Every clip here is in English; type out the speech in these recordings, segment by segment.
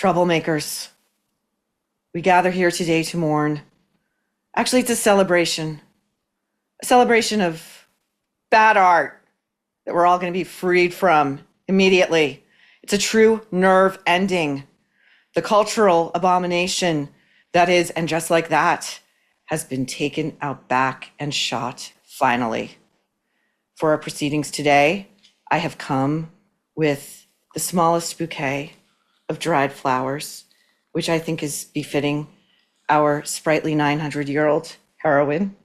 Troublemakers, we gather here today to mourn. Actually, it's a celebration of bad art that we're all going to be freed from immediately. It's a true nerve ending. The cultural abomination that is, and just like that, has been taken out back and shot finally. For our proceedings today, I have come with the smallest bouquet of dried flowers, which I think is befitting our sprightly 900-year-old heroine.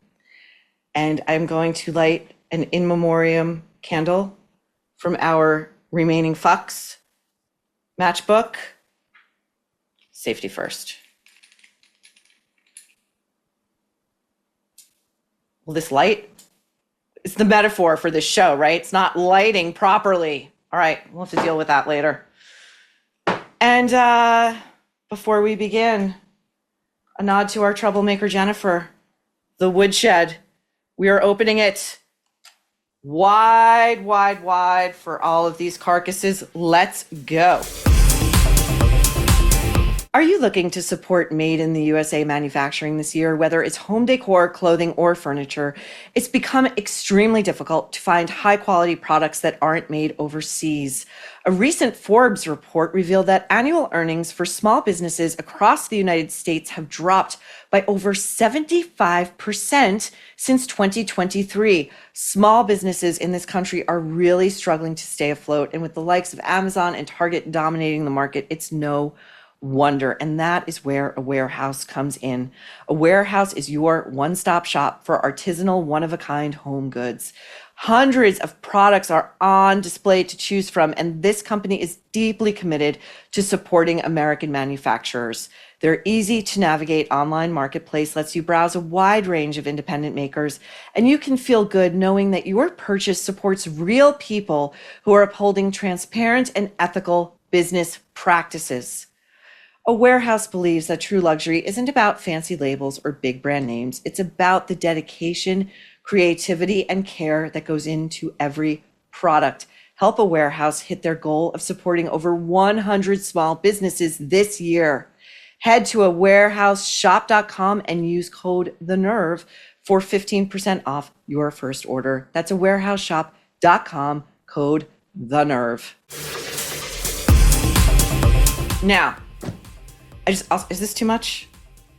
And I'm going to light an in memoriam candle from our remaining fucks matchbook. Safety first. Well, this light is the metaphor for this show, right? It's not lighting properly. All right, we'll have to deal with that later. And before we begin, a nod to our troublemaker, Jennifer, the woodshed. We are opening it wide, wide, wide for all of these carcasses. Let's go. Are you looking to support made in the USA manufacturing this year? Whether it's home decor, clothing, or furniture, it's become extremely difficult to find high quality products that aren't made overseas. A recent Forbes report revealed that annual earnings for small businesses across the United States have dropped by over 75% since 2023. Small businesses in this country are really struggling to stay afloat. And with the likes of Amazon and Target dominating the market, it's no wonder. And that is where a warehouse comes in. A warehouse is your one-stop shop for artisanal, one-of-a-kind home goods. Hundreds of products are on display to choose from, and this company is deeply committed to supporting American manufacturers. Their easy to navigate online marketplace lets you browse a wide range of independent makers, and you can feel good knowing that your purchase supports real people who are upholding transparent and ethical business practices. A warehouse believes that true luxury isn't about fancy labels or big brand names. It's about the dedication, creativity, and care that goes into every product. Help a warehouse hit their goal of supporting over 100 small businesses this year. Head to awarehouseshop.com and use code THENERVE for 15% off your first order. That's awarehouseshop.com, code THENERVE. Now, is this too much?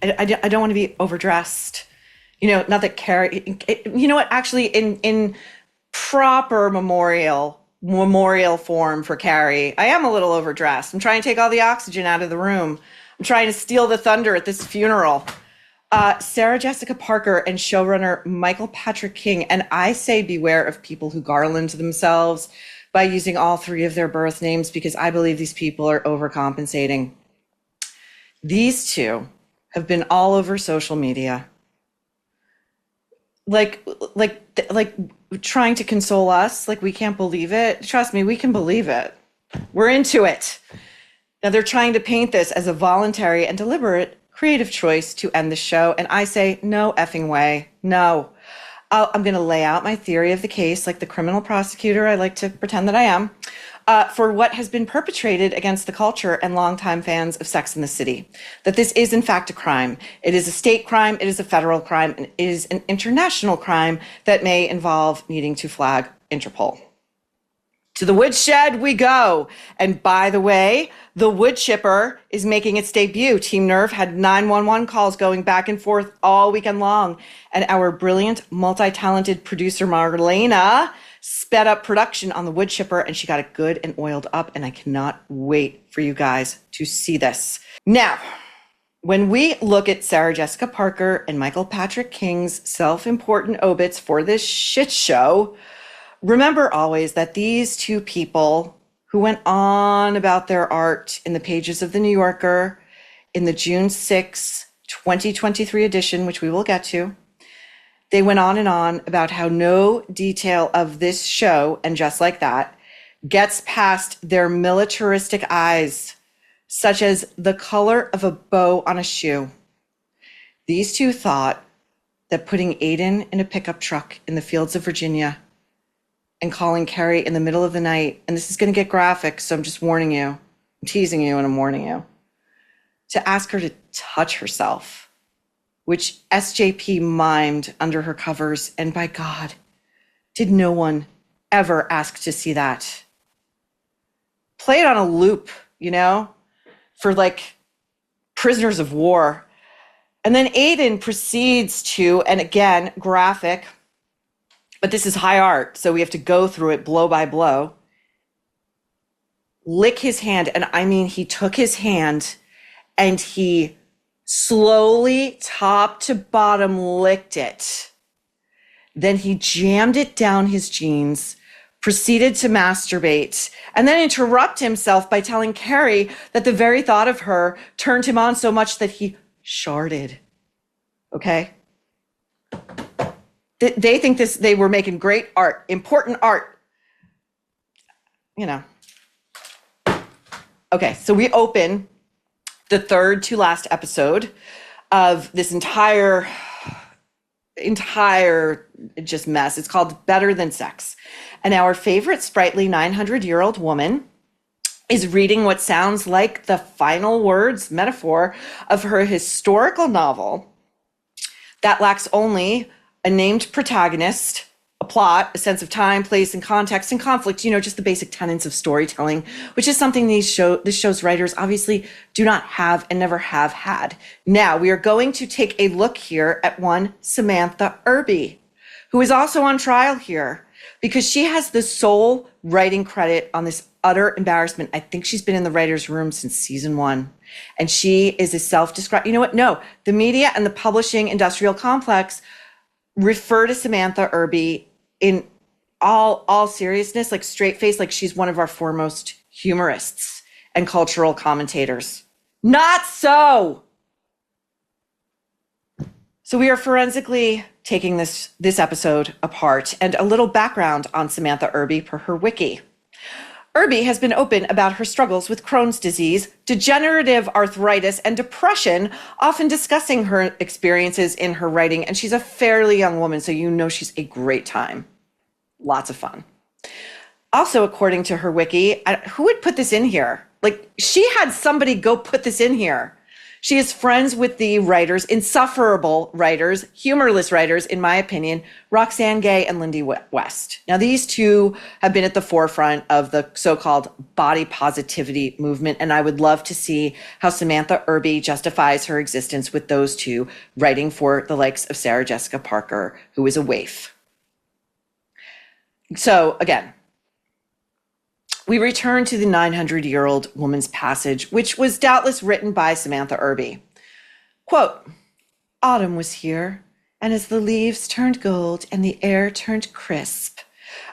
I don't want to be overdressed. You know, not that Carrie, you know what, actually in proper memorial form for Carrie, I am a little overdressed. I'm trying to take all the oxygen out of the room. I'm trying to steal the thunder at this funeral. Sarah Jessica Parker and showrunner Michael Patrick King, and I say beware of people who garland themselves by using all three of their birth names, because I believe these people are overcompensating. These two have been all over social media, like trying to console us, like we can't believe it. Trust me, we can believe it. We're into it. Now they're trying to paint this as a voluntary and deliberate creative choice to end the show, and I say no effing way. No. I'm going to lay out my theory of the case like the criminal prosecutor I like to pretend that I am, for what has been perpetrated against the culture and longtime fans of Sex and the City. That this is in fact a crime. It is a state crime, it is a federal crime, and it is an international crime that may involve needing to flag Interpol. To the woodshed we go. And by the way, the Woodchipper is making its debut. Team Nerve had 911 calls going back and forth all weekend long. And our brilliant, multi-talented producer, Marlena, sped up production on the Woodchipper, and she got it good and oiled up. And I cannot wait for you guys to see this. Now, when we look at Sarah Jessica Parker and Michael Patrick King's self-important obits for this shit show, remember always that these two people who went on about their art in the pages of The New Yorker in the June 6, 2023 edition, which we will get to, they went on and on about how no detail of this show, and just like that, gets past their militaristic eyes, such as the color of a bow on a shoe. These two thought that putting Aiden in a pickup truck in the fields of Virginia and calling Carrie in the middle of the night, and this is going to get graphic, so I'm just warning you, I'm teasing you and I'm warning you. to ask her to touch herself, which SJP mimed under her covers. And by God, did no one ever ask to see that? Play it on a loop, for like prisoners of war. And then Aiden proceeds to, and again, graphic, but this is high art, so we have to go through it blow by blow, lick his hand. And I mean, he took his hand and he slowly, top to bottom, licked it. Then he jammed it down his jeans, proceeded to masturbate, and then interrupt himself by telling Carrie that the very thought of her turned him on so much that he sharded. Okay? They think they were making great art, important art. Okay, so we open the third to last episode of this entire just mess. It's called Better Than Sex. And our favorite sprightly 900-year-old woman is reading what sounds like the final words metaphor of her historical novel that lacks only a named protagonist, a plot, a sense of time, place, and context, and conflict, just the basic tenets of storytelling, which is something this show's writers obviously do not have and never have had. Now, we are going to take a look here at one Samantha Irby, who is also on trial here because she has the sole writing credit on this utter embarrassment. I think she's been in the writer's room since season 1. And she is a self-described, No, the media and the publishing industrial complex refer to Samantha Irby in all seriousness, like straight face, like she's one of our foremost humorists and cultural commentators. Not so. So we are forensically taking this episode apart, and a little background on Samantha Irby per her wiki. Irby has been open about her struggles with Crohn's disease, degenerative arthritis, and depression, often discussing her experiences in her writing. And she's a fairly young woman, so she's a great time. Lots of fun. Also, according to her wiki, who would put this in here? Like, she had somebody go put this in here. She is friends with the writers, insufferable writers, humorless writers, in my opinion, Roxane Gay and Lindy West. Now, these two have been at the forefront of the so-called body positivity movement, and I would love to see how Samantha Irby justifies her existence with those two, writing for the likes of Sarah Jessica Parker, who is a waif. So, again, we return to the 900-year-old woman's passage, which was doubtless written by Samantha Irby. Quote, "Autumn was here, and as the leaves turned gold and the air turned crisp."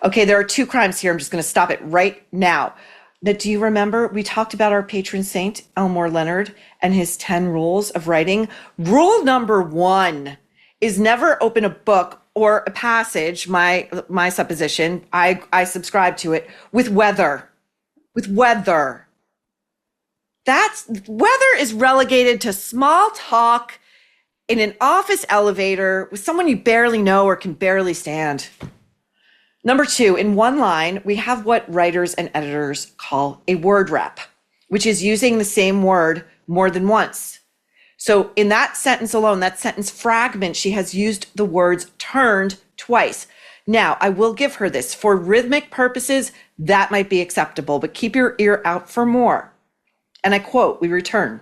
Okay, there are 2 crimes here. I'm just going to stop it right now. Now, do you remember we talked about our patron saint, Elmore Leonard, and his 10 rules of writing? Rule number 1 is never open a book or a passage, my supposition, I subscribe to it, with weather. Weather is relegated to small talk in an office elevator with someone you barely know or can barely stand. Number 2, in one line, we have what writers and editors call a word rep, which is using the same word more than once. So in that sentence alone, that sentence fragment, she has used the words turned twice. Now, I will give her this. For rhythmic purposes, that might be acceptable, but keep your ear out for more. And I quote, we return.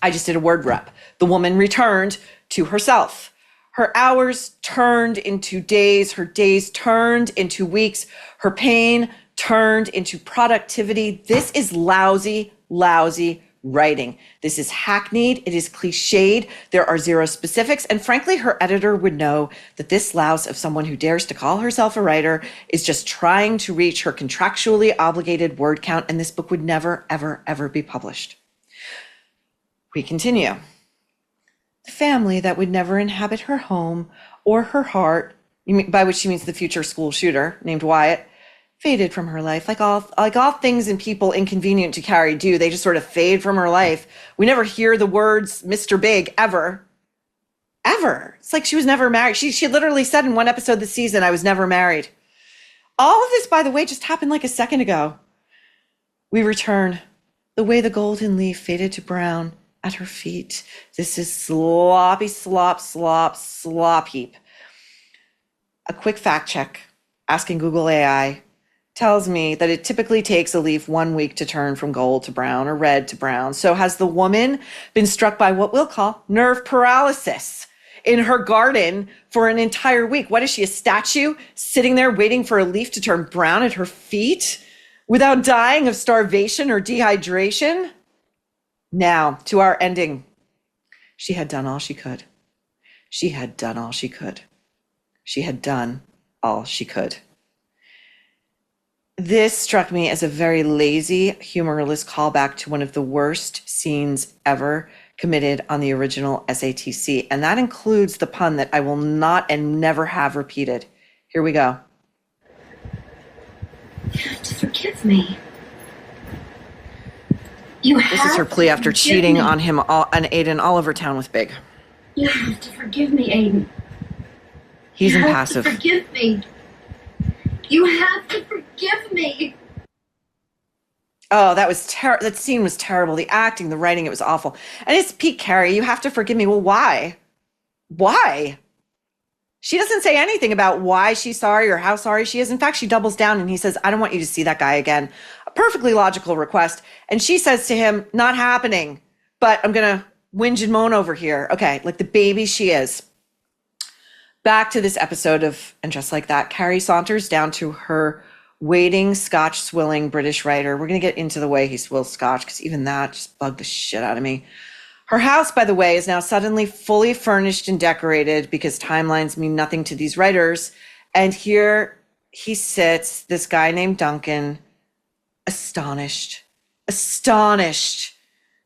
I just did a word rep. The woman returned to herself. Her hours turned into days. Her days turned into weeks. Her pain turned into productivity. This is lousy writing. This is hackneyed. It is cliched. There are 0 specifics. And frankly, her editor would know that this louse of someone who dares to call herself a writer is just trying to reach her contractually obligated word count. And this book would never, ever, ever be published. We continue. The family that would never inhabit her home or her heart, by which she means the future school shooter named Wyatt, faded from her life, like all things and people inconvenient to Carrie do. They just sort of fade from her life. We never hear the words Mr. Big ever. It's like she was never married. She literally said in one episode this season, "I was never married." All of this, by the way, just happened like a second ago. We return. the way the golden leaf faded to brown at her feet. This is sloppy, slop heap. A quick fact check, asking Google AI, tells me that it typically takes a leaf 1 week to turn from gold to brown or red to brown. So has the woman been struck by what we'll call nerve paralysis in her garden for an entire week? What is she, a statue sitting there waiting for a leaf to turn brown at her feet without dying of starvation or dehydration? Now, to our ending. She had done all she could. She had done all she could. She had done all she could. This struck me as a very lazy, humorless callback to one of the worst scenes ever committed on the original SATC. And that includes the pun that I will not and never have repeated. Here we go. You have to forgive me. This is her plea after cheating on him and Aiden all over town with Big. You have to forgive me, Aiden. He's impassive. You have to forgive me. You have to forgive me. Oh, that scene was terrible. The acting, the writing, it was awful. And it's Pete Carey. You have to forgive me. Well, why? Why? She doesn't say anything about why she's sorry or how sorry she is. In fact, she doubles down and he says, I don't want you to see that guy again. A perfectly logical request. And she says to him, not happening, but I'm going to whinge and moan over here. Okay, like the baby she is. Back to this episode of And Just Like That, Carrie saunters down to her waiting, scotch-swilling British writer. We're going to get into the way he swills scotch, because even that just bugged the shit out of me. Her house, by the way, is now suddenly fully furnished and decorated because timelines mean nothing to these writers. And here he sits, this guy named Duncan, astonished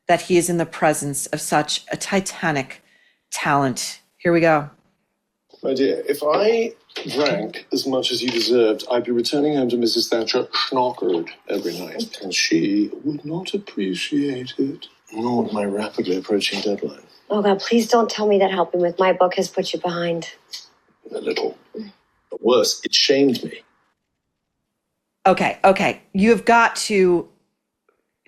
that he is in the presence of such a titanic talent. Here we go. My dear, if I drank as much as you deserved, I'd be returning home to Mrs. Thatcher schnockered every night, and she would not appreciate it, nor would my rapidly approaching deadline. Oh, God, please don't tell me that helping with my book has put you behind. A little. But worse, it shamed me. Okay. You've got to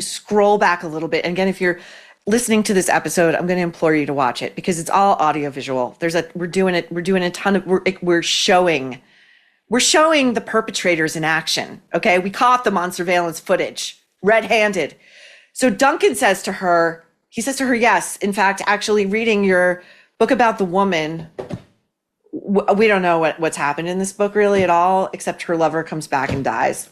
scroll back a little bit. And again, if you're listening to this episode, I'm going to implore you to watch it because it's all audiovisual. We're doing a ton of, we're showing the perpetrators in action. Okay. We caught them on surveillance footage, red-handed. So Duncan says to her, yes, in fact, actually reading your book about the woman, we don't know what's happened in this book really at all, except her lover comes back and dies.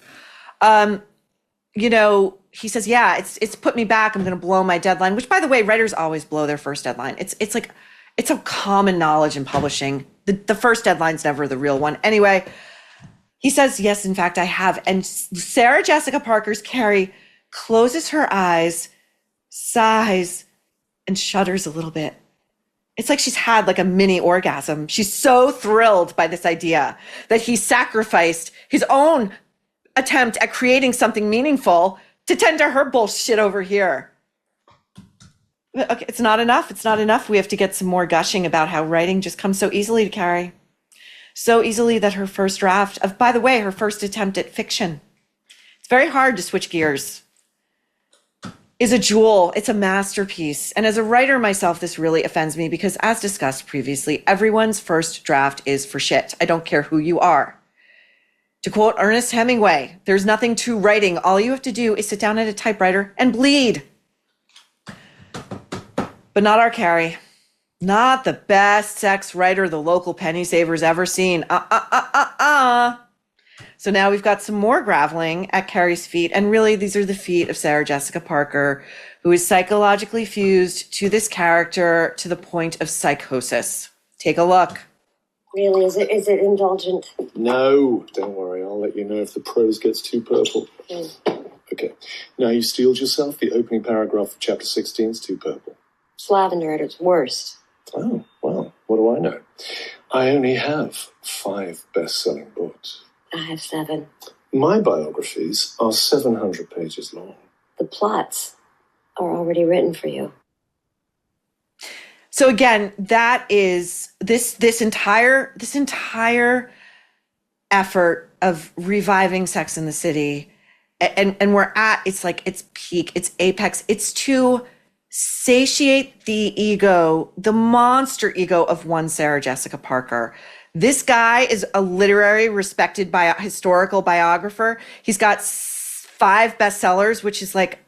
He says, yeah, it's put me back. I'm going to blow my deadline, which, by the way, writers always blow their first deadline. It's a common knowledge in publishing. The first deadline's never the real one. Anyway, he says, yes, in fact, I have. And Sarah Jessica Parker's Carrie closes her eyes, sighs, and shudders a little bit. It's like she's had like a mini orgasm. She's so thrilled by this idea that he sacrificed his own attempt at creating something meaningful to tend to her bullshit over here. Okay, it's not enough. We have to get some more gushing about how writing just comes so easily to Carrie. So easily that her first draft of, by the way, her first attempt at fiction, it's very hard to switch gears, is a jewel. It's a masterpiece. And as a writer myself, this really offends me because, as discussed previously, everyone's first draft is for shit. I don't care who you are. To quote Ernest Hemingway, there's nothing to writing. All you have to do is sit down at a typewriter and bleed. But not our Carrie. Not the best sex writer the local penny saver's ever seen. So now we've got some more groveling at Carrie's feet. And really, these are the feet of Sarah Jessica Parker, who is psychologically fused to this character to the point of psychosis. Take a look. Really? Is it indulgent? No, don't worry. I'll let you know if the prose gets too purple. Okay. Now, you steeled yourself. The opening paragraph of chapter 16 is too purple. It's lavender at its worst. Oh, well, what do I know? I only have 5 best-selling books. I have 7. My biographies are 700 pages long. The plots are already written for you. So again, that is this entire effort of reviving Sex and the City and we're at, it's like its peak, its apex. It's to satiate the ego, the monster ego of one Sarah Jessica Parker. This guy is a literary, respected historical biographer. He's got 5 bestsellers, which is like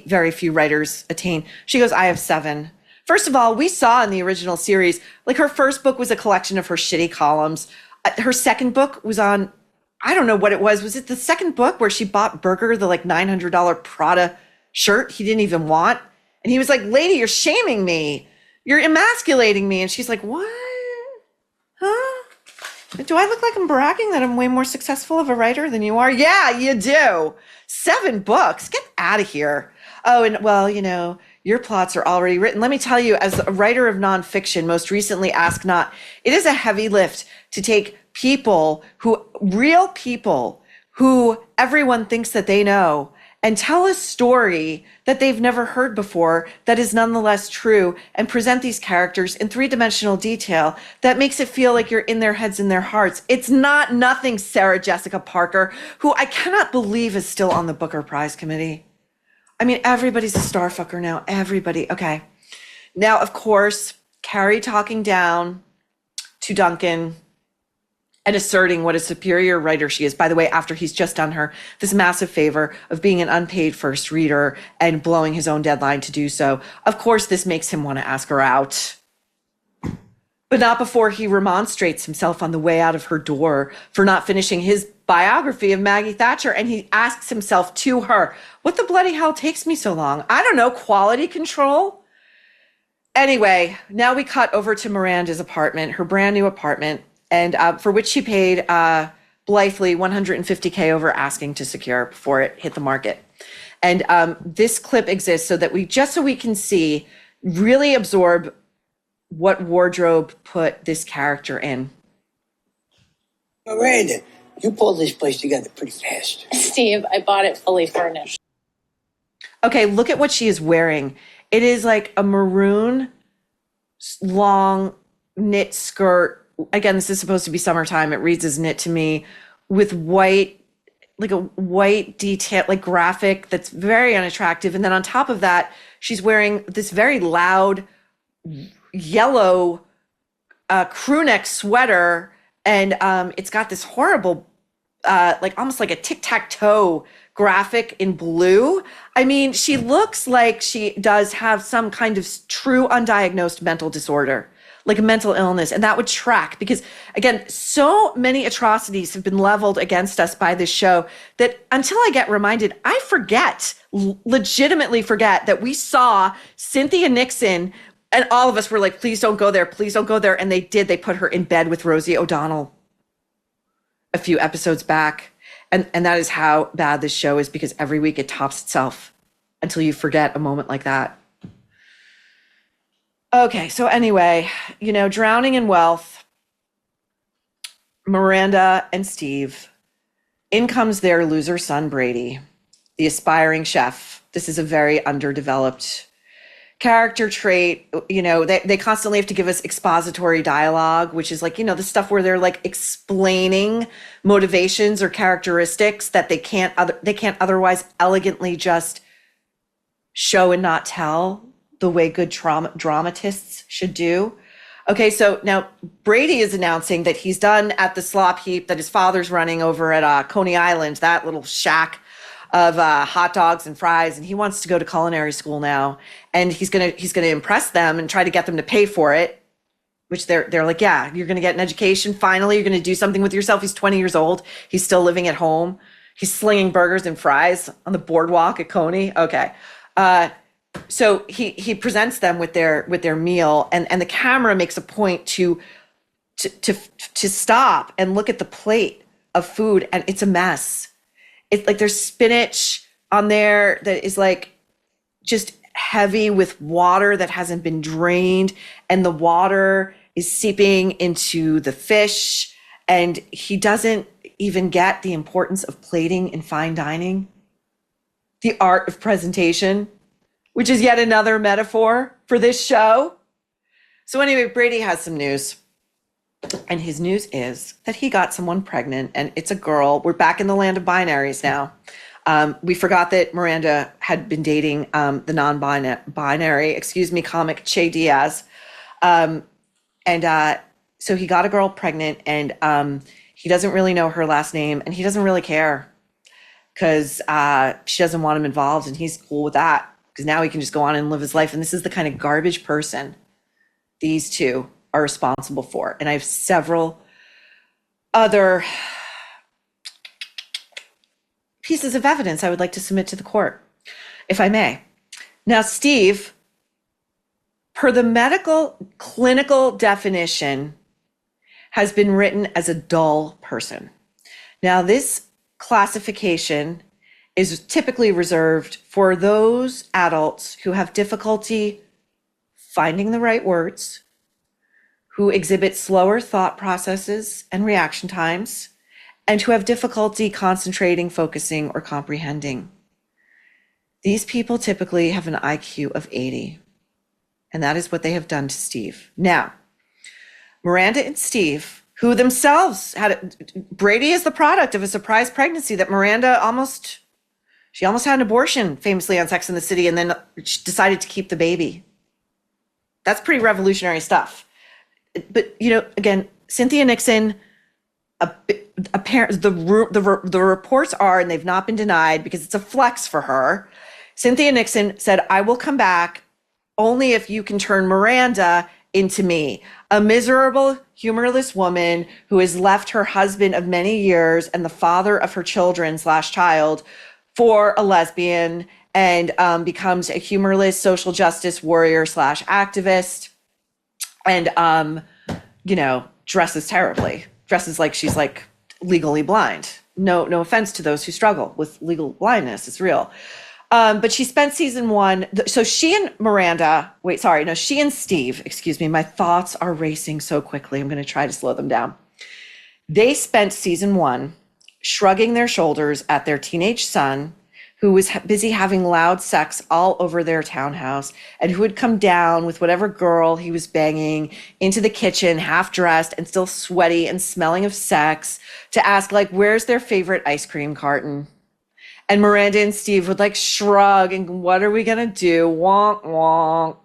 very few writers attain. She goes, I have 7. First of all, we saw in the original series, like her first book was a collection of her shitty columns. Her second book was on, I don't know what it was. Was it the second book where she bought Berger the like $900 Prada shirt he didn't even want? And he was like, lady, you're shaming me. You're emasculating me. And she's like, what? Huh? Do I look like I'm bragging that I'm way more successful of a writer than you are? Yeah, you do. 7 books. Get out of here. Oh, and well, you know, your plots are already written. Let me tell you, as a writer of nonfiction, most recently Ask Not, it is a heavy lift to take real people who everyone thinks that they know, and tell a story that they've never heard before that is nonetheless true, and present these characters in 3-dimensional detail that makes it feel like you're in their heads and their hearts. It's not nothing, Sarah Jessica Parker, who I cannot believe is still on the Booker Prize committee. I mean, everybody's a starfucker now. Everybody. Okay. Now, of course, Carrie talking down to Duncan and asserting what a superior writer she is. By the way, after he's just done her this massive favor of being an unpaid first reader and blowing his own deadline to do so. Of course, this makes him want to ask her out. But not before he remonstrates himself on the way out of her door for not finishing his biography of Maggie Thatcher. And he asks himself to her, what the bloody hell takes me so long? I don't know, quality control? Anyway, now we cut over to Miranda's apartment, her brand new apartment, and for which she paid blithely $150K over asking to secure before it hit the market. And this clip exists so that we can see, really absorb what wardrobe put this character in. Miranda, you pulled this place together pretty fast. Steve, I bought it fully furnished. Okay, look at what she is wearing. It is like a maroon, long knit skirt. Again, this is supposed to be summertime. It reads as knit to me, with white, like a white detail, like graphic that's very unattractive. And then on top of that, she's wearing this very loud yellow crew neck sweater. And it's got this horrible, like almost like a tic-tac-toe graphic in blue. I mean, she looks like she does have some kind of true undiagnosed mental disorder, like a mental illness. And that would track because, again, so many atrocities have been leveled against us by this show that until I get reminded, I legitimately forget that we saw Cynthia Nixon and all of us were like, please don't go there. Please don't go there. And they did. They put her in bed with Rosie O'Donnell a few episodes back. And that is how bad this show is, because every week it tops itself until you forget a moment like that. Okay, so anyway, you know, drowning in wealth, Miranda and Steve. In comes their loser son, Brady, the aspiring chef. This is a very underdeveloped character trait. You know, they constantly have to give us expository dialogue, which is like, you know, the stuff where they're like explaining motivations or characteristics that they can't otherwise elegantly just show and not tell, the way good dramatists should do. Okay, so now Brady is announcing that he's done at the slop heap that his father's running over at Coney Island, that little shack of hot dogs and fries, and he wants to go to culinary school now, and he's gonna impress them and try to get them to pay for it, which they're like, yeah, you're gonna get an education. Finally, you're gonna do something with yourself. He's 20 years old. He's still living at home. He's slinging burgers and fries on the boardwalk at Coney. Okay. So he presents them with their meal, and the camera makes a point to stop and look at the plate of food, and it's a mess. It's like there's spinach on there that is like just heavy with water that hasn't been drained, and the water is seeping into the fish, and he doesn't even get the importance of plating in fine dining, the art of presentation, which is yet another metaphor for this show. So anyway, Brady has some news. And his news is that he got someone pregnant, and it's a girl. We're back in the land of binaries now. We forgot that Miranda had been dating the non-binary, comic Che Diaz. So he got a girl pregnant, and he doesn't really know her last name, and he doesn't really care because she doesn't want him involved, and he's cool with that because now he can just go on and live his life. And this is the kind of garbage person these two are responsible for. And I have several other pieces of evidence I would like to submit to the court, if I may. Now, Steve, per the medical clinical definition, has been written as a dull person. Now, this classification is typically reserved for those adults who have difficulty finding the right words, who exhibit slower thought processes and reaction times, and who have difficulty concentrating, focusing, or comprehending. These people typically have an IQ of 80, and that is what they have done to Steve. Now, Miranda and Steve, who themselves Brady is the product of a surprise pregnancy that Miranda almost had an abortion, famously on Sex and the City, and then she decided to keep the baby. That's pretty revolutionary stuff. But, again, Cynthia Nixon, the reports are, and they've not been denied because it's a flex for her. Cynthia Nixon said, I will come back only if you can turn Miranda into me, a miserable, humorless woman who has left her husband of many years and the father of her children/child for a lesbian and becomes a humorless social justice warrior/activist and, dresses terribly, dresses like she's like legally blind. No offense to those who struggle with legal blindness. It's real. But she spent season one. So she and Steve, my thoughts are racing so quickly. I'm going to try to slow them down. They spent season one shrugging their shoulders at their teenage son, who was busy having loud sex all over their townhouse and who would come down with whatever girl he was banging into the kitchen, half dressed and still sweaty and smelling of sex, to ask, where's their favorite ice cream carton? And Miranda and Steve would shrug and what are we going to do? Wonk, wonk.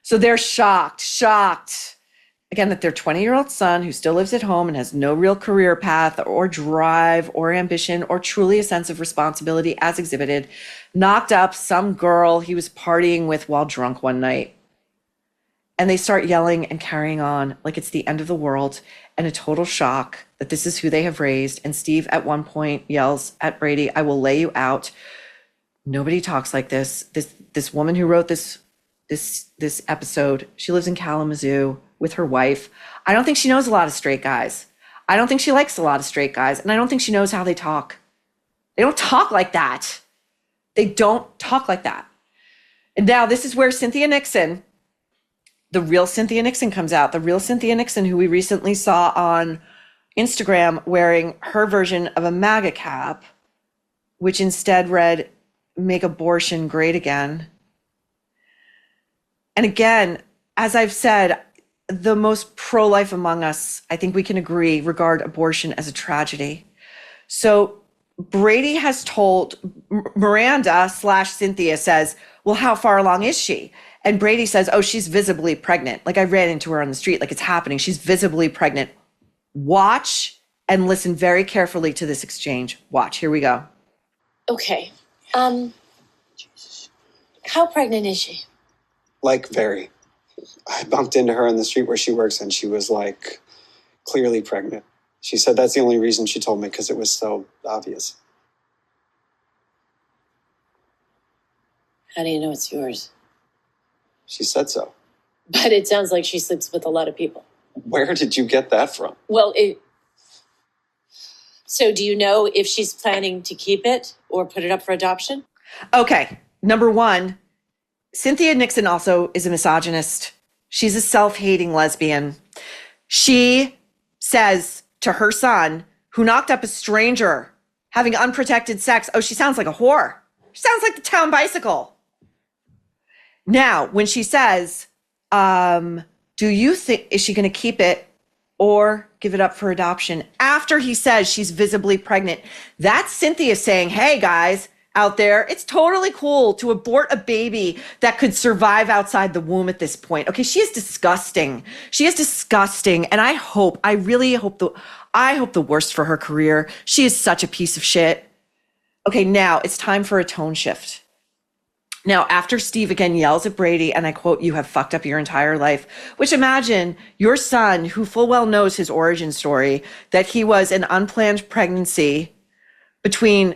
So they're shocked. Again, that their 20-year-old son, who still lives at home and has no real career path or drive or ambition or truly a sense of responsibility as exhibited, knocked up some girl he was partying with while drunk one night. And they start yelling and carrying on like it's the end of the world and a total shock that this is who they have raised. And Steve at one point yells at Brady, I will lay you out. Nobody talks like this. This woman who wrote this episode, she lives in Kalamazoo with her wife. I don't think she knows a lot of straight guys. I don't think she likes a lot of straight guys. And I don't think she knows how they talk. They don't talk like that. And now this is where Cynthia Nixon, the real Cynthia Nixon, comes out. The real Cynthia Nixon, who we recently saw on Instagram wearing her version of a MAGA cap, which instead read, make abortion great again. And again, as I've said, the most pro-life among us, I think we can agree, regard abortion as a tragedy. So Brady has told Miranda/Cynthia says, well, how far along is she? And Brady says, oh, she's visibly pregnant. I ran into her on the street, it's happening. She's visibly pregnant. Watch and listen very carefully to this exchange. Watch, here we go. Okay. How pregnant is she? Very. I bumped into her on the street where she works and she was clearly pregnant. She said that's the only reason she told me, because it was so obvious. How do you know it's yours? She said so. But it sounds like she sleeps with a lot of people. Where did you get that from? Well, so do you know if she's planning to keep it or put it up for adoption? Okay, number one, Cynthia Nixon also is a misogynist. She's a self-hating lesbian. She says to her son, who knocked up a stranger having unprotected sex, oh, she sounds like a whore. She sounds like the town bicycle. Now, when she says, do you think, is she going to keep it? or give it up for adoption after he says she's visibly pregnant. That's Cynthia saying, hey guys out there, it's totally cool to abort a baby that could survive outside the womb at this point. Okay, she is disgusting. She is disgusting. And I really hope the worst for her career. She is such a piece of shit. Okay, now it's time for a tone shift. Now, after Steve again yells at Brady, and I quote, "You have fucked up your entire life," which imagine your son, who full well knows his origin story, that he was an unplanned pregnancy between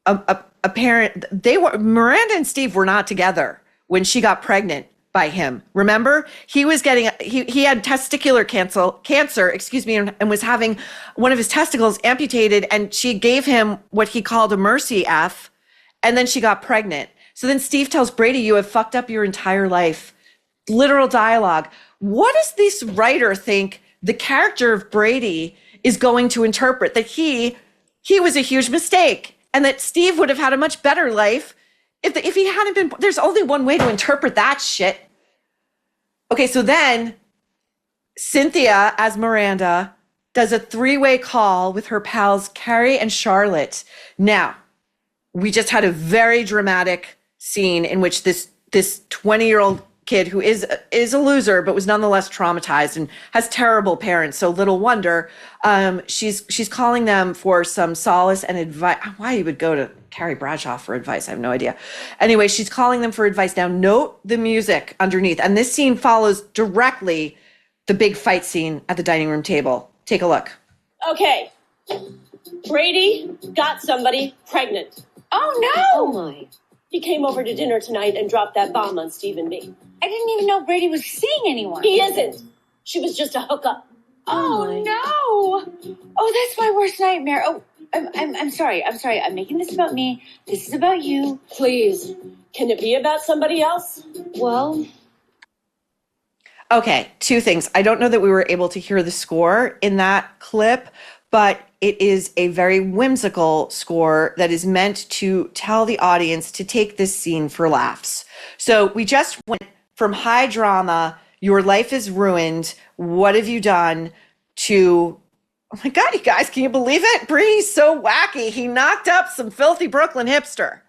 a parent. Miranda and Steve were not together when she got pregnant by him. Remember, he was getting, he had testicular cancer, and was having one of his testicles amputated, and she gave him what he called a mercy F, and then she got pregnant. So then Steve tells Brady, "You have fucked up your entire life." Literal dialogue. What does this writer think the character of Brady is going to interpret? That he was a huge mistake, and that Steve would have had a much better life if he hadn't been. There's only one way to interpret that shit. Okay, so then Cynthia, as Miranda, does a 3-way call with her pals Carrie and Charlotte. Now, we just had a very dramatic scene in which this 20-year-old kid who is a loser, but was nonetheless traumatized and has terrible parents. So little wonder, she's calling them for some solace and advice. Why you would go to Carrie Bradshaw for advice, I have no idea. Anyway, she's calling them for advice. Now note the music underneath. And this scene follows directly the big fight scene at the dining room table. Take a look. Okay. Brady got somebody pregnant. Oh no! Oh my. He came over to dinner tonight and dropped that bomb on Steve and me. I didn't even know Brady was seeing anyone. He isn't. She was just a hookup. Oh no! Oh, that's my worst nightmare. Oh, I'm sorry. I'm making this about me. This is about you. Please, can it be about somebody else? Well, Okay, 2 things. I don't know that we were able to hear the score in that clip, but it is a very whimsical score that is meant to tell the audience to take this scene for laughs. So we just went from high drama, your life is ruined, what have you done, to, oh my God, you guys, can you believe it? Brady's so wacky. He knocked up some filthy Brooklyn hipster.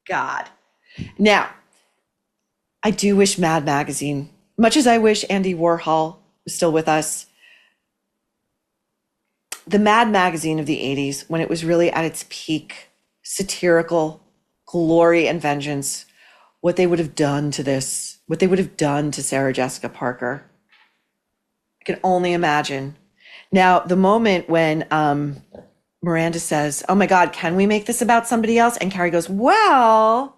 God. Now, I do wish Mad Magazine, much as I wish Andy Warhol was still with us, the Mad Magazine of the 80s, when it was really at its peak, satirical glory and vengeance, what they would have done to this, what they would have done to Sarah Jessica Parker. I can only imagine. Now, the moment when Miranda says, "Oh my God, can we make this about somebody else?" And Carrie goes, "Well,"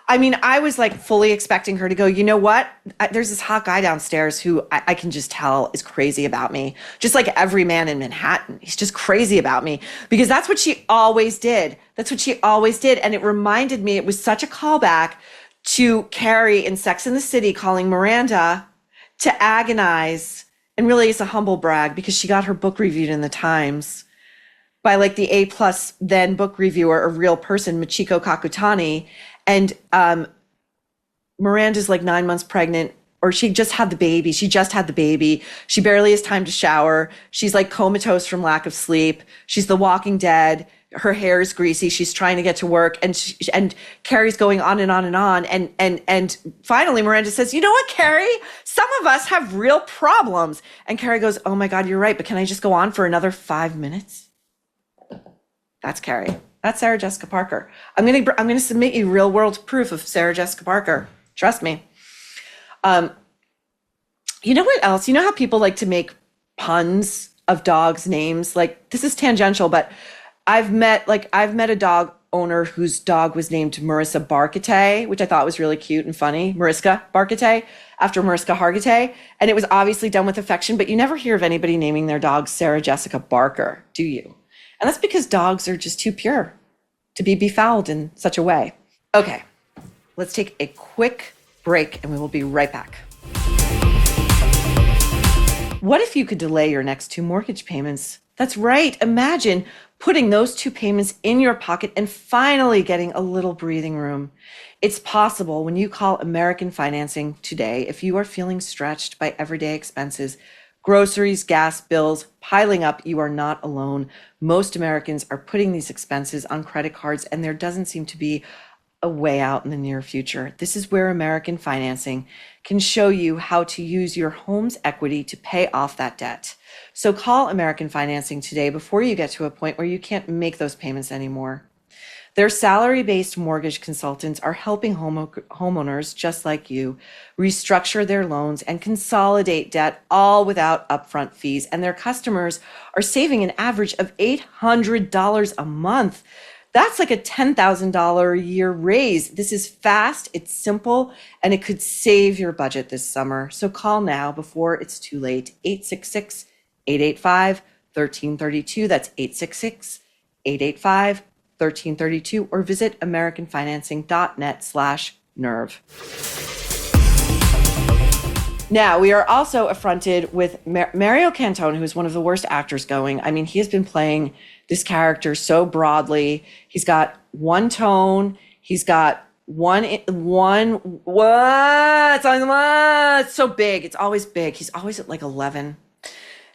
I mean, I was like fully expecting her to go, "You know what? There's this hot guy downstairs who I can just tell is crazy about me. Just like every man in Manhattan. He's just crazy about me." Because that's what she always did. That's what she always did. And it reminded me, it was such a callback to Carrie in Sex and the City calling Miranda to agonize. And really it's a humble brag because she got her book reviewed in the Times by like the A+ then book reviewer, a real person, Michiko Kakutani. And Miranda's like 9 months pregnant, or she just had the baby. She barely has time to shower. She's like comatose from lack of sleep. She's the Walking Dead. Her hair is greasy. She's trying to get to work. And Carrie's going on and on and on. And finally Miranda says, "You know what, Carrie? Some of us have real problems." And Carrie goes, "Oh my God, you're right. But can I just go on for another 5 minutes?" That's Carrie. That's Sarah Jessica Parker. I'm gonna submit you real world proof of Sarah Jessica Parker. Trust me. You know what else? You know how people like to make puns of dogs' names? Like, this is tangential, but I've met a dog owner whose dog was named Marissa Barkate, which I thought was really cute and funny. Mariska Barkate, after Mariska Hargitay. And it was obviously done with affection, but you never hear of anybody naming their dog Sarah Jessica Barker, do you? And that's because dogs are just too pure to be befouled in such a way. Okay, let's take a quick break and we will be right back. What if you could delay your next 2 mortgage payments? That's right. Imagine putting those 2 payments in your pocket and finally getting a little breathing room. It's possible when you call American Financing today. If you are feeling stretched by everyday expenses, Groceries, gas bills piling up. You are not alone. Most Americans are putting these expenses on credit cards, and there doesn't seem to be a way out in the near future. This is where American Financing can show you how to use your home's equity to pay off that debt. So call American Financing today before you get to a point where you can't make those payments anymore. Their salary-based mortgage consultants are helping homeowners just like you restructure their loans and consolidate debt, all without upfront fees. And their customers are saving an average of $800 a month. That's like a $10,000 a year raise. This is fast, it's simple, and it could save your budget this summer. So call now before it's too late. 866-885-1332. That's 866-885-1332, or visit americanfinancing.net/nerve. Now, we are also affronted with Mario Cantone, who's one of the worst actors going. I mean, he has been playing this character so broadly. He's got one tone. He's got what? It's so big. It's always big. He's always at like 11.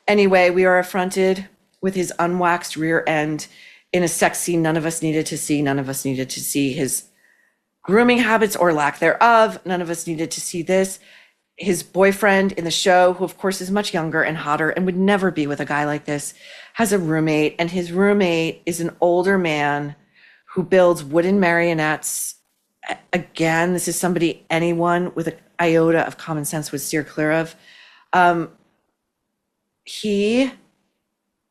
Anyway, we are affronted with his unwaxed rear end in a sex scene none of us needed to see. None of us needed to see his grooming habits or lack thereof. None of us needed to see this. His boyfriend in the show, who of course is much younger and hotter and would never be with a guy like this, has a roommate, and his roommate is an older man who builds wooden marionettes. Again, this is somebody anyone with an iota of common sense would steer clear of.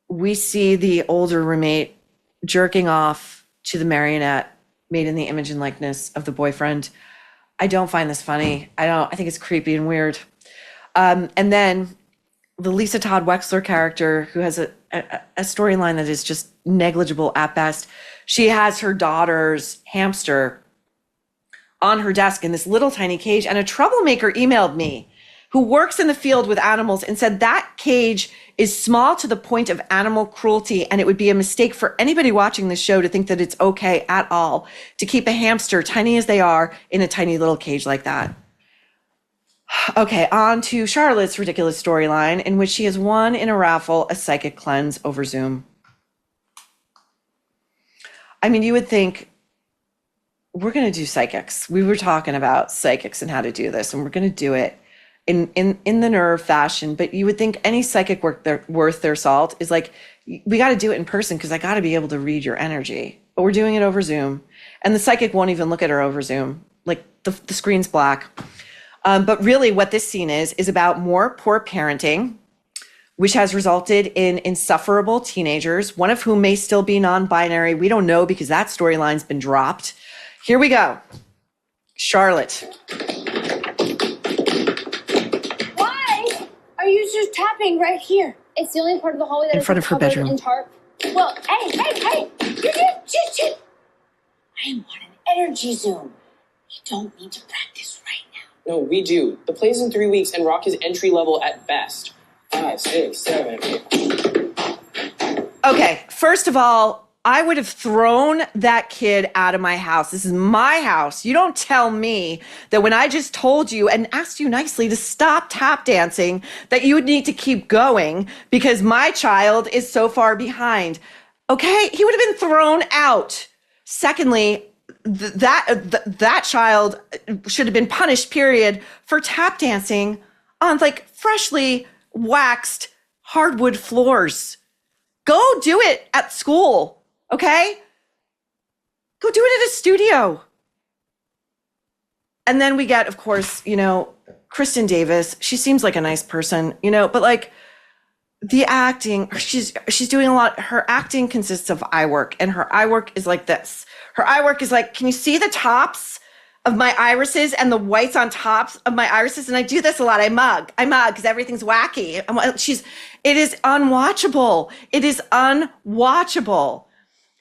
We see the older roommate jerking off to the marionette made in the image and likeness of the boyfriend. I don't find this funny. I think it's creepy and weird. And then the Lisa Todd Wexler character, who has a storyline that is just negligible at best. She has her daughter's hamster on her desk in this little tiny cage, and a troublemaker emailed me who works in the field with animals and said that cage is small to the point of animal cruelty, and it would be a mistake for anybody watching this show to think that it's okay at all to keep a hamster, tiny as they are, in a tiny little cage like that. Okay, on to Charlotte's ridiculous storyline, in which she has won in a raffle a psychic cleanse over Zoom. I mean, you would think, we're going to do psychics. We were talking about psychics and how to do this, and we're going to do it in the nerve fashion. But you would think any psychic work worth their salt is like, we got to do it in person because I got to be able to read your energy. But we're doing it over Zoom, and the psychic won't even look at her over Zoom. Like the screen's black. But really what this scene is about more poor parenting, which has resulted in insufferable teenagers, one of whom may still be non-binary. We don't know because that storyline's been dropped. Here we go. Charlotte. Why are you just tapping right here? It's the only part of the hallway that in front of her covered bedroom. in tarp. Well, hey. I am on an energy Zoom. You don't need to practice right now. No, we do. The play's in 3 weeks, and rock is entry level at best. 5, 6, 7, 8. Okay, first of all, I would have thrown that kid out of my house. This is my house. You don't tell me that when I just told you and asked you nicely to stop tap dancing, that you would need to keep going because my child is so far behind. Okay, he would have been thrown out. Secondly, that child should have been punished, period, for tap dancing on like freshly waxed hardwood floors. Go do it at school, okay? Go do it at a studio. And then we get, of course, Kristen Davis. She seems like a nice person, but like the acting, she's doing a lot. Her acting consists of eye work, and her eye work is like this. Her eye work is like, can you see the tops of my irises and the whites on tops of my irises? And I do this a lot. I mug because everything's wacky. It is unwatchable. It is unwatchable.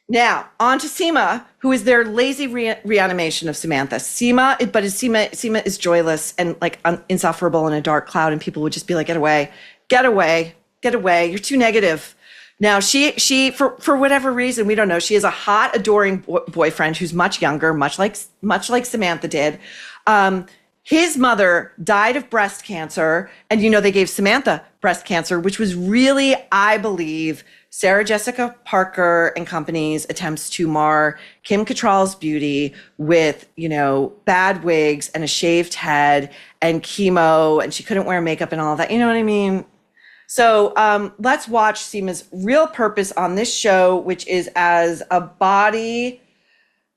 Now, on to Seema, who is their lazy reanimation of Samantha. Seema is joyless and like insufferable in a dark cloud, and people would just be like, get away. You're too negative. Now, she for whatever reason, we don't know, she has a hot, adoring boyfriend who's much younger, much like Samantha did. His mother died of breast cancer, and they gave Samantha breast cancer, which was really, I believe, Sarah Jessica Parker and company's attempts to mar Kim Cattrall's beauty with, bad wigs and a shaved head and chemo, and she couldn't wear makeup and all that. You know what I mean? So let's watch Seema's real purpose on this show, which is as a body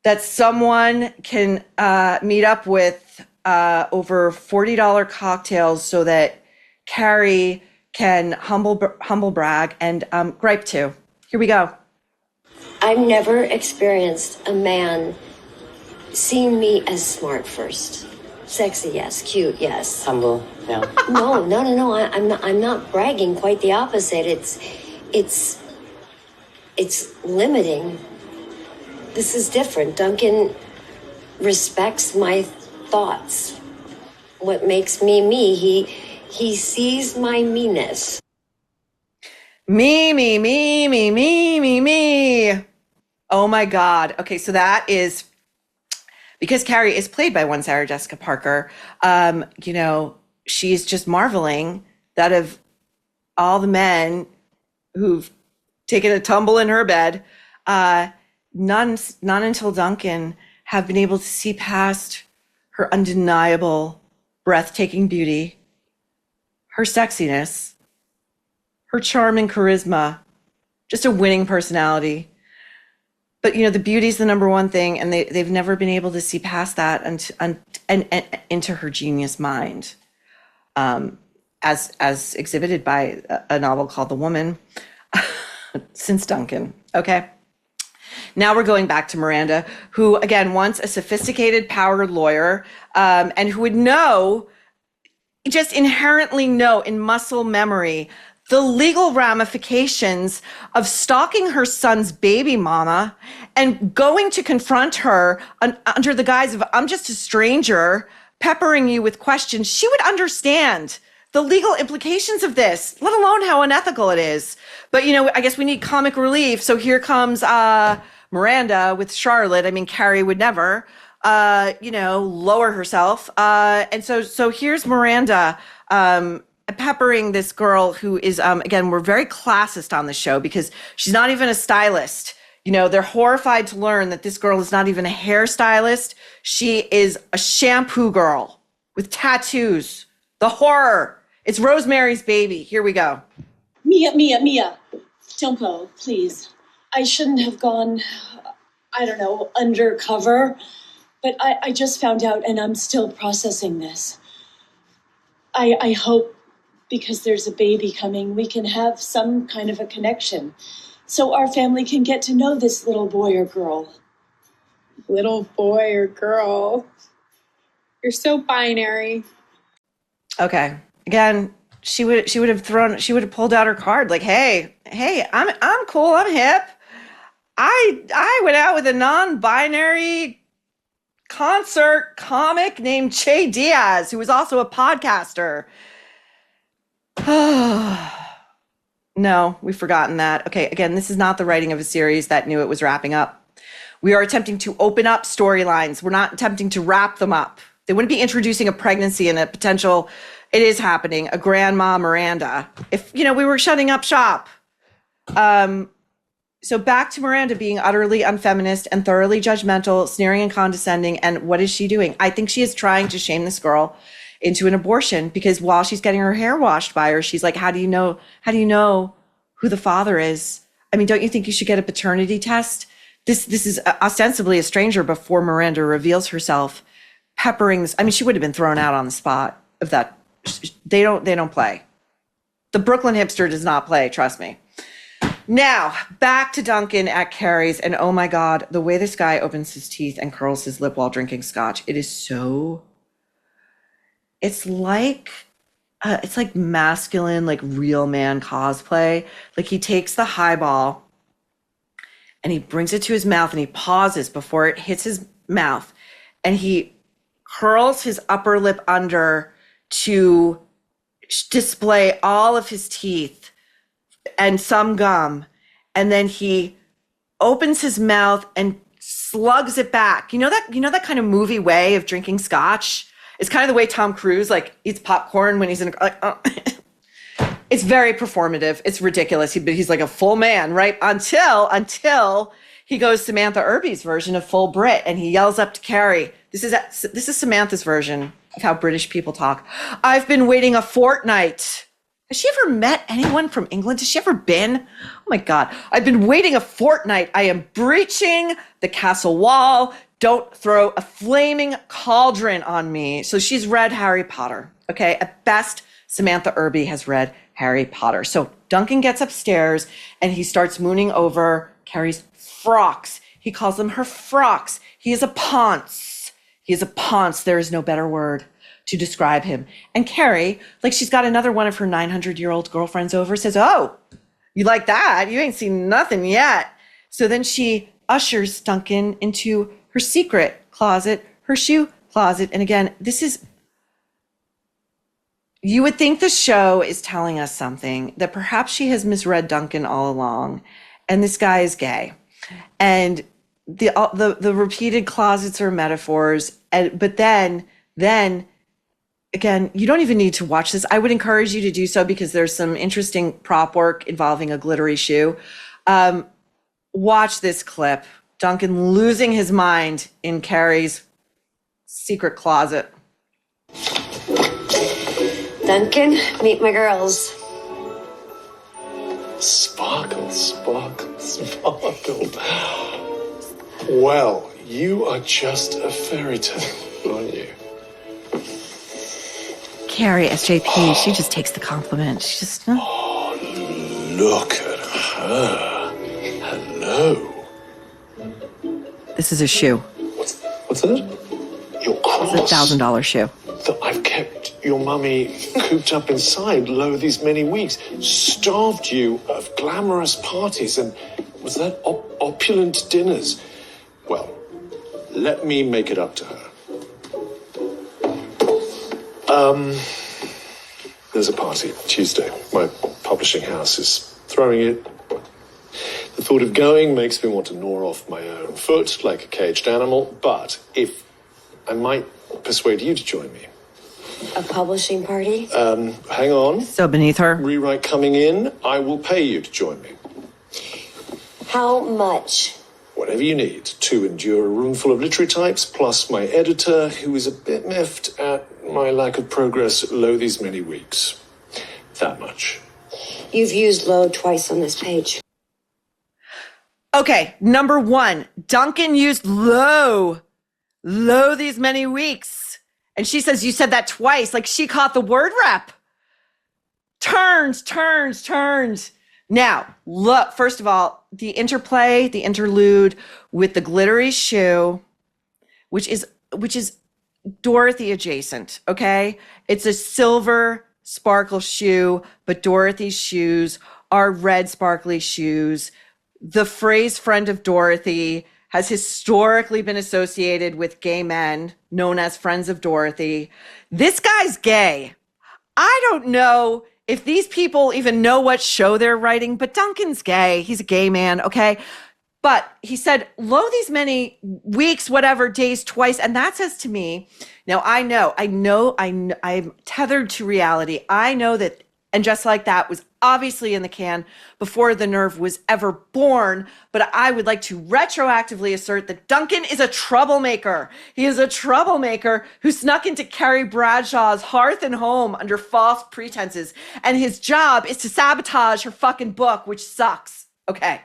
that someone can meet up with over $40 cocktails so that Carrie can humble brag and gripe to. Here we go. I've never experienced a man seeing me as smart first. Sexy, yes. Cute, yes. Humble, no. No. I'm not bragging. Quite the opposite. It's limiting. This is different. Duncan respects my thoughts. What makes me me. He sees my meanness. Me. Oh my God. Okay, so that is because Carrie is played by one Sarah Jessica Parker. She's just marveling that of all the men who've taken a tumble in her bed, none until Duncan have been able to see past her undeniable, breathtaking beauty, her sexiness, her charm and charisma, just a winning personality. But the beauty's the number one thing, and they've never been able to see past that and into her genius mind, as exhibited by a novel called The Woman, since Duncan. Okay. Now we're going back to Miranda, who again once a sophisticated, powered lawyer, and who would just inherently know in muscle memory the legal ramifications of stalking her son's baby mama and going to confront her under the guise of, I'm just a stranger, peppering you with questions. She would understand the legal implications of this, let alone how unethical it is. But, I guess we need comic relief. So here comes Miranda with Charlotte. I mean, Carrie would never, lower herself. And so here's Miranda, peppering this girl who is, again, we're very classist on the show because she's not even a stylist. They're horrified to learn that this girl is not even a hairstylist. She is a shampoo girl with tattoos. The horror. It's Rosemary's Baby. Here we go. Mia. Don't go, please. I shouldn't have gone, undercover. But I just found out and I'm still processing this. I hope because there's a baby coming, we can have some kind of a connection. So our family can get to know this little boy or girl. Little boy or girl. You're so binary. Okay. Again, she would have pulled out her card like, hey, I'm cool, I'm hip. I went out with a non-binary concert comic named Che Diaz, who was also a podcaster. No, we've forgotten that. Okay, again, this is not the writing of a series that knew it was wrapping up. We are attempting to open up storylines. We're not attempting to wrap them up. They wouldn't be introducing a pregnancy and a potential, it is happening, a grandma Miranda, if, we were shutting up shop. So back to Miranda being utterly unfeminist and thoroughly judgmental, sneering and condescending. And what is she doing? I think she is trying to shame this girl into an abortion because while she's getting her hair washed by her, she's like, how do you know who the father is? I mean, don't you think you should get a paternity test? This is ostensibly a stranger before Miranda reveals herself, peppering this. I mean, she would have been thrown out on the spot of that. They don't play. The Brooklyn hipster does not play, trust me. Now, back to Duncan at Carrie's, and oh my God, the way this guy opens his teeth and curls his lip while drinking scotch, it's like masculine, like real man cosplay. Like he takes the highball and he brings it to his mouth and he pauses before it hits his mouth and he curls his upper lip under to display all of his teeth and some gum. And then he opens his mouth and slugs it back. You know that kind of movie way of drinking scotch? It's kind of the way Tom Cruise like eats popcorn when he's in a, like, It's very performative. It's ridiculous. He's like a full man, right? Until he goes Samantha Irby's version of full Brit, and he yells up to Carrie. This is Samantha's version of how British people talk. I've been waiting a fortnight. Has she ever met anyone from England? Has she ever been? Oh my God. I've been waiting a fortnight. I am breaching the castle wall. Don't throw a flaming cauldron on me. So she's read Harry Potter. Okay. At best, Samantha Irby has read Harry Potter. So Duncan gets upstairs and he starts mooning over Carrie's frocks. He calls them her frocks. He is a ponce. He is a ponce. There is no better word to describe him. And Carrie, like she's got another one of her 900-year-old girlfriends over, says, oh, you like that? You ain't seen nothing yet. So then she ushers Duncan into her secret closet, her shoe closet. And again, you would think the show is telling us something, that perhaps she has misread Duncan all along, and this guy is gay. And the repeated closets are metaphors. But then again, you don't even need to watch this. I would encourage you to do so because there's some interesting prop work involving a glittery shoe. Watch this clip. Duncan losing his mind in Carrie's secret closet. Duncan, meet my girls. Sparkle, sparkle, sparkle. Well, you are just a fairy tale, aren't you? Carrie, SJP, she just takes the compliment. She just... Oh, look at her. Hello. This is a shoe. What's that? Your cross. It's a $1,000 shoe. That I've kept your mummy cooped up inside lo these many weeks, starved you of glamorous parties and was that opulent dinners. Well, let me make it up to her. There's a party Tuesday. My publishing house is throwing it. The thought of going makes me want to gnaw off my own foot like a caged animal, but if I might persuade you to join me. A publishing party? Hang on. So beneath her. Rewrite coming in. I will pay you to join me. How much? Whatever you need to endure a room full of literary types, plus my editor, who is a bit miffed at my lack of progress lo these many weeks. That much. You've used low twice on this page. Okay, number one, Duncan used low these many weeks. And she says, you said that twice, like she caught the word rep. Turns. Now, look, first of all, the interplay, the interlude with the glittery shoe, which is Dorothy adjacent, okay? It's a silver sparkle shoe, but Dorothy's shoes are red sparkly shoes. The phrase friend of Dorothy has historically been associated with gay men known as friends of Dorothy. This guy's gay. I don't know if these people even know what show they're writing, but Duncan's gay. He's a gay man, okay? But he said, lo these many weeks, whatever, days, twice. And that says to me, now I'm tethered to reality. I know that, and just like that was obviously in the can before the nerve was ever born. But I would like to retroactively assert that Duncan is a troublemaker. He is a troublemaker who snuck into Carrie Bradshaw's hearth and home under false pretenses. And his job is to sabotage her fucking book, which sucks. Okay,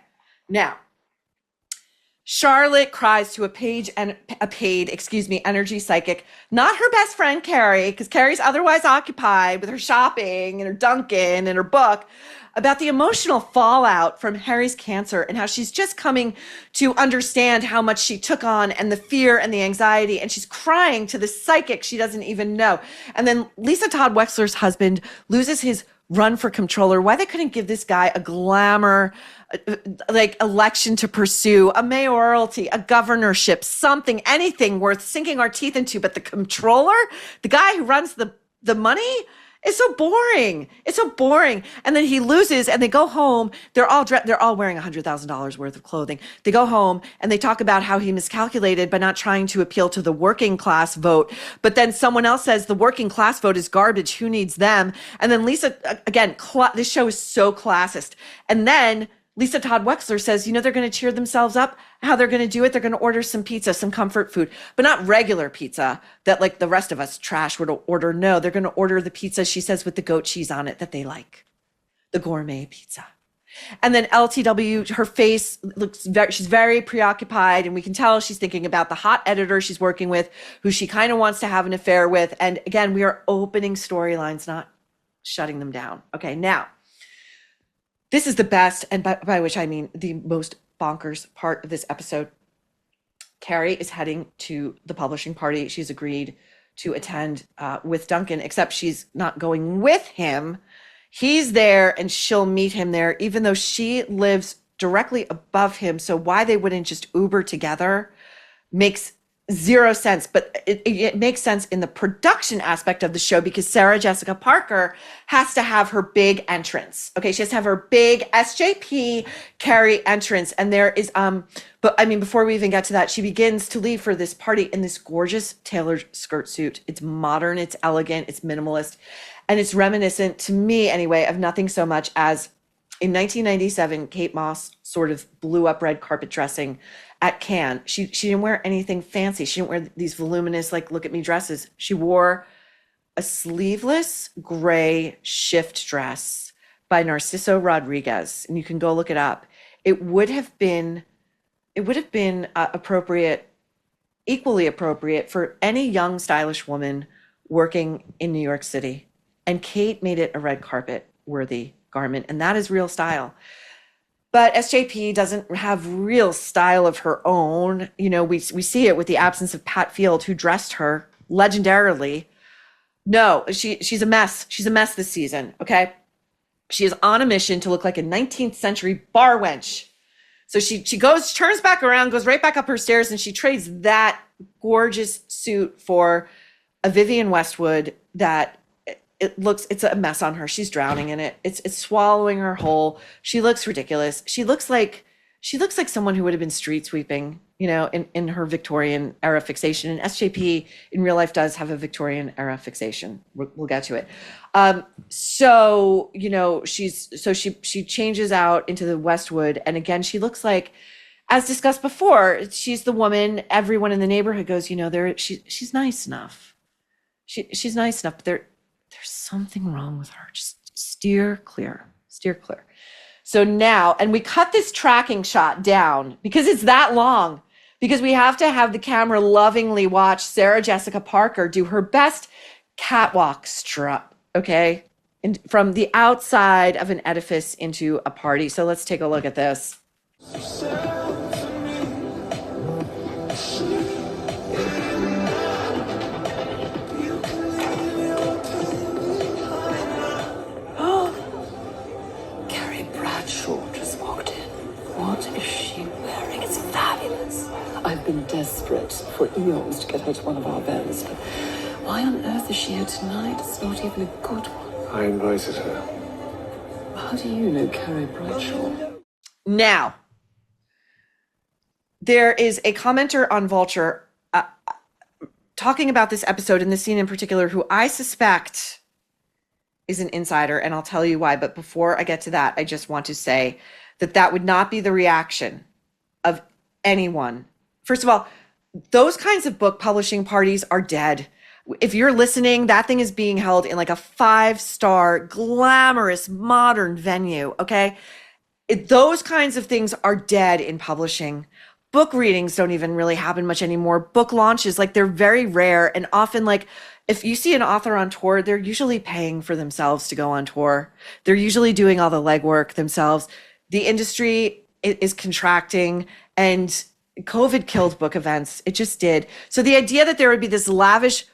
now. Charlotte cries to a paid energy psychic, not her best friend, Carrie, because Carrie's otherwise occupied with her shopping and her Duncan and her book, about the emotional fallout from Harry's cancer and how she's just coming to understand how much she took on and the fear and the anxiety. And she's crying to the psychic she doesn't even know. And then Lisa Todd Wexler's husband loses his run for comptroller. Why they couldn't give this guy a glamour like election to pursue, a mayoralty, a governorship, something, anything worth sinking our teeth into. But the comptroller, the guy who runs the money, It's so boring. It's so boring. And then he loses and they go home. They're all wearing $100,000 worth of clothing. They go home and they talk about how he miscalculated by not trying to appeal to the working class vote. But then someone else says the working class vote is garbage. Who needs them? And then Lisa, again, this show is so classist. And then Lisa Todd Wexler says, they're going to cheer themselves up. How they're going to do it? They're going to order some pizza, some comfort food, but not regular pizza that like the rest of us trash would order. No, they're going to order the pizza, she says, with the goat cheese on it that they like, the gourmet pizza. And then LTW, her face she's very preoccupied, and we can tell she's thinking about the hot editor she's working with, who she kind of wants to have an affair with. And again, we are opening storylines, not shutting them down. Okay, now, this is the best, and by which I mean the most bonkers part of this episode. Carrie is heading to the publishing party. She's agreed to attend with Duncan, except she's not going with him. He's there and she'll meet him there, even though she lives directly above him. So why they wouldn't just Uber together makes zero sense, but it makes sense in the production aspect of the show because Sarah Jessica Parker has to have her big entrance. Okay, she has to have her big SJP Carrie entrance, and there is but I mean, before we even get to that, she begins to leave for this party in this gorgeous tailored skirt suit. It's modern, it's elegant, it's minimalist, and it's reminiscent, to me anyway, of nothing so much as in 1997, Kate Moss sort of blew up red carpet dressing at Cannes. She didn't wear anything fancy. She didn't wear these voluminous, like, look at me dresses. She wore a sleeveless gray shift dress by Narciso Rodriguez, and you can go look it up. It would have been appropriate, equally appropriate for any young, stylish woman working in New York City. And Kate made it a red carpet worthy garment, and that is real style. But SJP doesn't have real style of her own. We see it with the absence of Pat Field, who dressed her legendarily. No, she's a mess. She's a mess this season, okay? She is on a mission to look like a 19th century bar wench. So she turns back around, goes right back up her stairs, and she trades that gorgeous suit for a Vivienne Westwood that it's a mess on her. She's drowning in it. It's swallowing her whole. She looks ridiculous. She looks like someone who would have been street sweeping, in her Victorian era fixation. And SJP in real life does have a Victorian era fixation. We'll get to it. She changes out into the Westwood, and again, she looks like, as discussed before, she's the woman everyone in the neighborhood goes, she's nice enough. She's nice enough, but there's something wrong with her. Just steer clear. So now, and we cut this tracking shot down because it's that long, because we have to have the camera lovingly watch Sarah Jessica Parker do her best catwalk strut, okay? From the outside of an edifice into a party. So let's take a look at this. What is she wearing? It's fabulous. I've been desperate for eons to get her to one of our events, but why on earth is she here tonight? It's not even a good one. I invited her. How do you know Carrie Bradshaw? Now, there is a commenter on Vulture talking about this episode and this scene in particular, who I suspect is an insider, and I'll tell you why. But before I get to that, I just want to say that would not be the reaction of anyone. First of all, those kinds of book publishing parties are dead. If you're listening, that thing is being held in like a 5-star, glamorous, modern venue, okay? Those kinds of things are dead in publishing. Book readings don't even really happen much anymore. Book launches, they're very rare, and often, if you see an author on tour, they're usually paying for themselves to go on tour. They're usually doing all the legwork themselves. The industry is contracting, and COVID killed book events. It just did. So the idea that there would be this lavish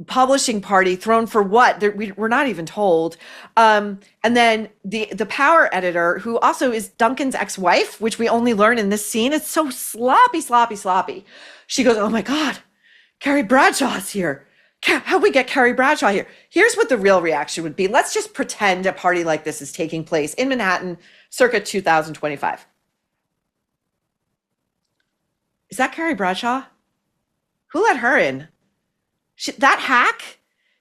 publishing party thrown for what? We're not even told. And then the power editor, who also is Duncan's ex-wife, which we only learn in this scene, it's so sloppy. She goes, oh my God, Carrie Bradshaw's here. How'd we get Carrie Bradshaw here? Here's what the real reaction would be. Let's just pretend a party like this is taking place in Manhattan circa 2025. Is that Carrie Bradshaw? Who let her in? That hack?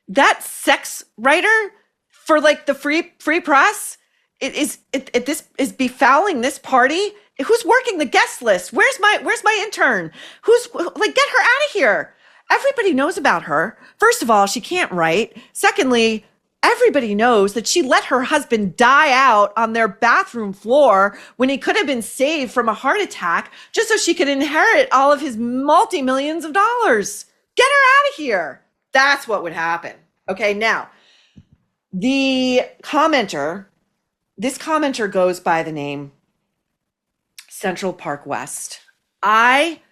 That sex writer for like the free press? This is befouling this party? Who's working the guest list? Where's my intern? Get her out of here. Everybody knows about her. First of all, she can't write. Secondly, everybody knows that she let her husband die out on their bathroom floor when he could have been saved from a heart attack just so she could inherit all of his multi-millions of dollars. Get her out of here. That's what would happen. Okay, now, this commenter goes by the name Central Park West. I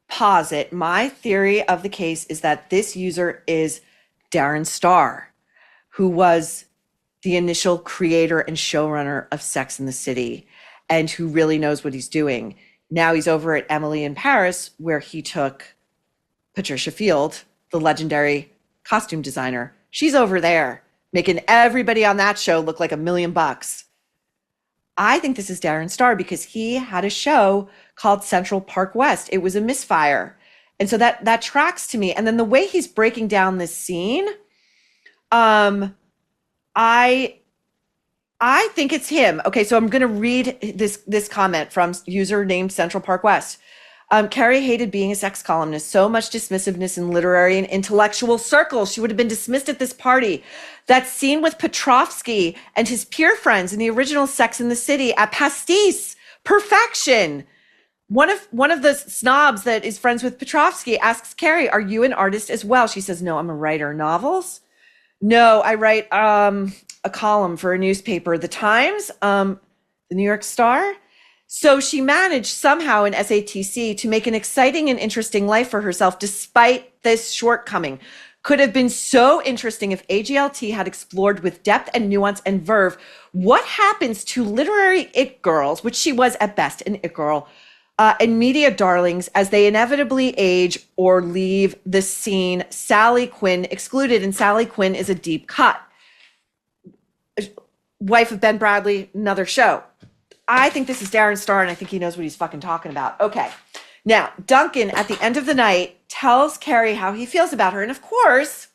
posit my theory of the case is that this user is Darren Star, who was the initial creator and showrunner of Sex and the City and who really knows what he's doing. Now he's over at Emily in Paris, where he took Patricia Field, the legendary costume designer. She's over there making everybody on that show look like $1 million. I think this is Darren Star because he had a show called Central Park West. It was a misfire. And so that tracks to me. And then the way he's breaking down this scene, I think it's him. Okay, so I'm going to read this comment from user named Central Park West. Carrie hated being a sex columnist. So much dismissiveness in literary and intellectual circles. She would have been dismissed at this party. That scene with Petrovsky and his peer friends in the original Sex and the City at Pastis. Perfection. One of the snobs that is friends with Petrovsky asks Carrie, "Are you an artist as well?" She says, "No, I'm a writer." Novels? "No, I write a column for a newspaper, The Times, the New York Star." So she managed somehow in SATC to make an exciting and interesting life for herself despite this shortcoming. Could have been so interesting if AJLT had explored with depth and nuance and verve what happens to literary it girls, which she was at best an it girl, and media darlings as they inevitably age or leave the scene. Sally Quinn excluded, and Sally Quinn is a deep cut. Wife of Ben Bradley, another show. I think this is Darren Star, and I think he knows what he's fucking talking about. Okay. Now, Duncan, at the end of the night, tells Carrie how he feels about her. And of course,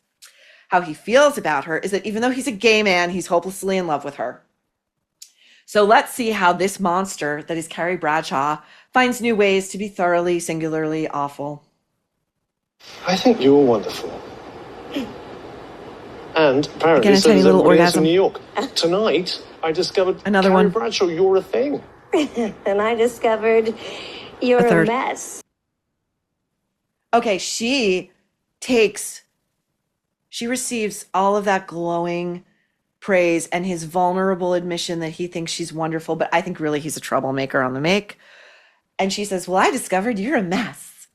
how he feels about her is that even though he's a gay man, he's hopelessly in love with her. So let's see how this monster that is Carrie Bradshaw finds new ways to be thoroughly, singularly awful. I think you're wonderful. And apparently, Again, a so tiny does little everybody else in orgasm. New York. Tonight, I discovered Another Carrie one. Bradshaw, you're a thing. And I discovered you're A a third. mess. Okay, she receives all of that glowing praise and his vulnerable admission that he thinks she's wonderful, but I think really he's a troublemaker on the make. And she says, "Well, I discovered you're a mess."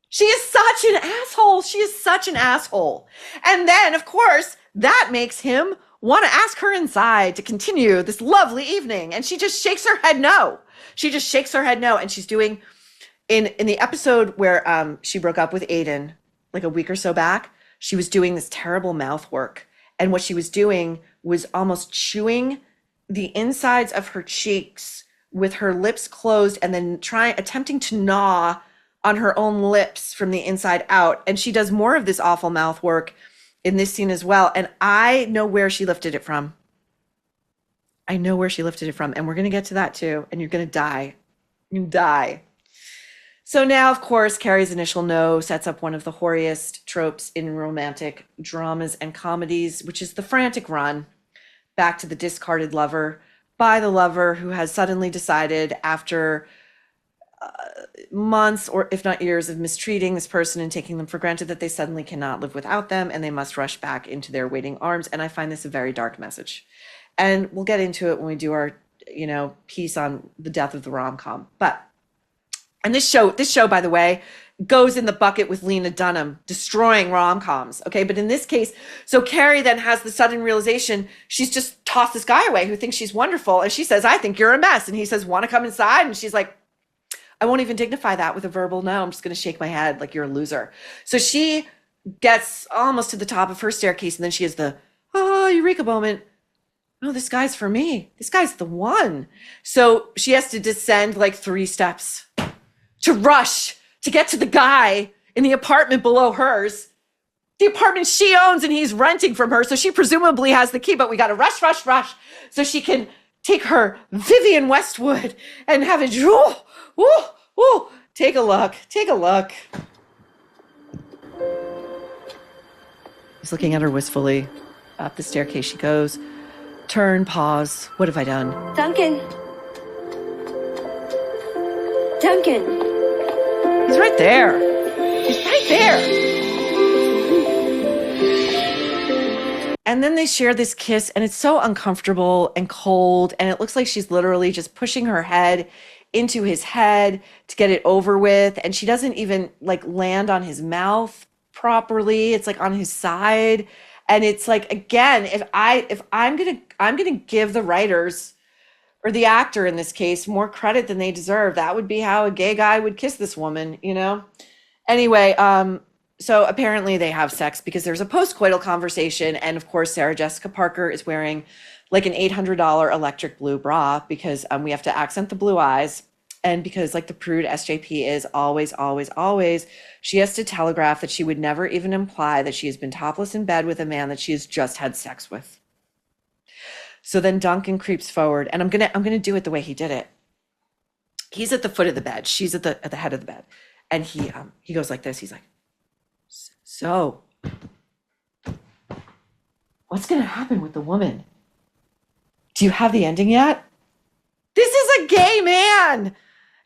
She is such an asshole. She is such an asshole. And then, of course, that makes him want to ask her inside to continue this lovely evening. And she just shakes her head no. She just shakes her head no. And she's doing, in the episode where she broke up with Aiden, like a week or so back, she was doing this terrible mouth work. And what she was doing was almost chewing the insides of her cheeks with her lips closed and then attempting to gnaw on her own lips from the inside out. And she does more of this awful mouth work in this scene as well. And I know where she lifted it from. And we're going to get to that too. And you're going to die. You die. So now, of course, Carrie's initial no sets up one of the hoariest tropes in romantic dramas and comedies, which is the frantic run back to the discarded lover by the lover who has suddenly decided after months or if not years of mistreating this person and taking them for granted that they suddenly cannot live without them and they must rush back into their waiting arms. And I find this a very dark message. And we'll get into it when we do our, piece on the death of the rom-com. And this show, by the way, goes in the bucket with Lena Dunham, destroying rom-coms. Okay, but in this case, so Carrie then has the sudden realization she's just tossed this guy away who thinks she's wonderful. And she says, "I think you're a mess." And he says, "Want to come inside?" And she's like, "I won't even dignify that with a verbal no. I'm just going to shake my head like you're a loser." So she gets almost to the top of her staircase, and then she has the, oh, eureka moment. No, this guy's for me. This guy's the one. So she has to descend like 3 steps to rush to get to the guy in the apartment below hers. The apartment she owns and he's renting from her. So she presumably has the key, but we got to rush so she can take her Vivian Westwood and have it. Take a look. He's looking at her wistfully. Up the staircase she goes. Turn, pause. What have I done? Duncan. He's right there. And then they share this kiss, and it's so uncomfortable and cold, and it looks like she's literally just pushing her head into his head to get it over with, and she doesn't even like land on his mouth properly. It's like on his side. And it's like, again, if I'm gonna give the writers, or the actor in this case, more credit than they deserve, that would be how a gay guy would kiss this woman, you know? Anyway, so apparently they have sex because there's a post-coital conversation, and of course Sarah Jessica Parker is wearing like an $800 electric blue bra because we have to accent the blue eyes, and because like the prude SJP is always, she has to telegraph that she would never even imply that she has been topless in bed with a man that she has just had sex with. So then Duncan creeps forward, and I'm gonna do it the way he did it. He's at the foot of the bed. She's at the head of the bed, and he goes like this. He's like, "So, what's gonna happen with the woman? Do you have the ending yet?" This is a gay man.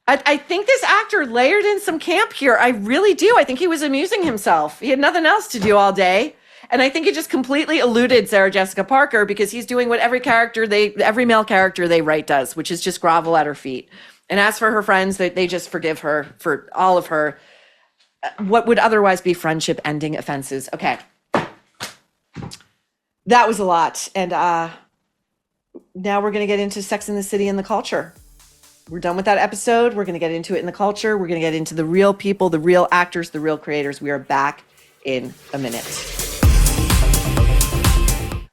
I think this actor layered in some camp here. I really do. I think he was amusing himself. He had nothing else to do all day. And I think it just completely eluded Sarah Jessica Parker because he's doing what every male character they write does, which is just grovel at her feet. And as for her friends, they just forgive her for all of her, what would otherwise be friendship ending offenses. Okay. That was a lot. And now we're going to get into Sex and the City and the culture. We're done with that episode. We're going to get into it in the culture. We're going to get into the real people, the real actors, the real creators. We are back in a minute.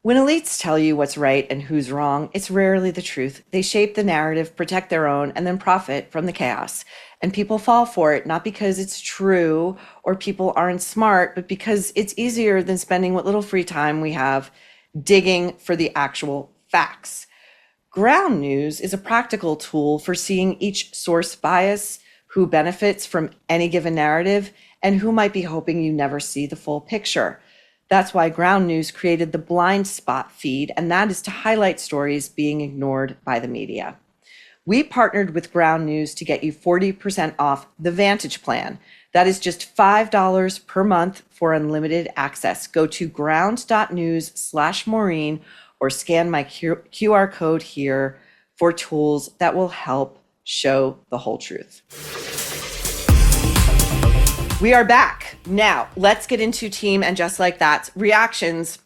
When elites tell you what's right and who's wrong, it's rarely the truth. They shape the narrative, protect their own, and then profit from the chaos. And people fall for it, not because it's true or people aren't smart, but because it's easier than spending what little free time we have digging for the actual facts. Ground news is a practical tool for seeing each source bias, who benefits from any given narrative, and who might be hoping you never see the full picture. That's why Ground News created the Blind Spot feed, and that is to highlight stories being ignored by the media. We partnered with Ground News to get you 40% off the Vantage plan. That is just $5 per month for unlimited access. Go to ground.news/Maureen or scan my QR code here for tools that will help show the whole truth. We are back. Now, let's get into Team and Just Like That's reactions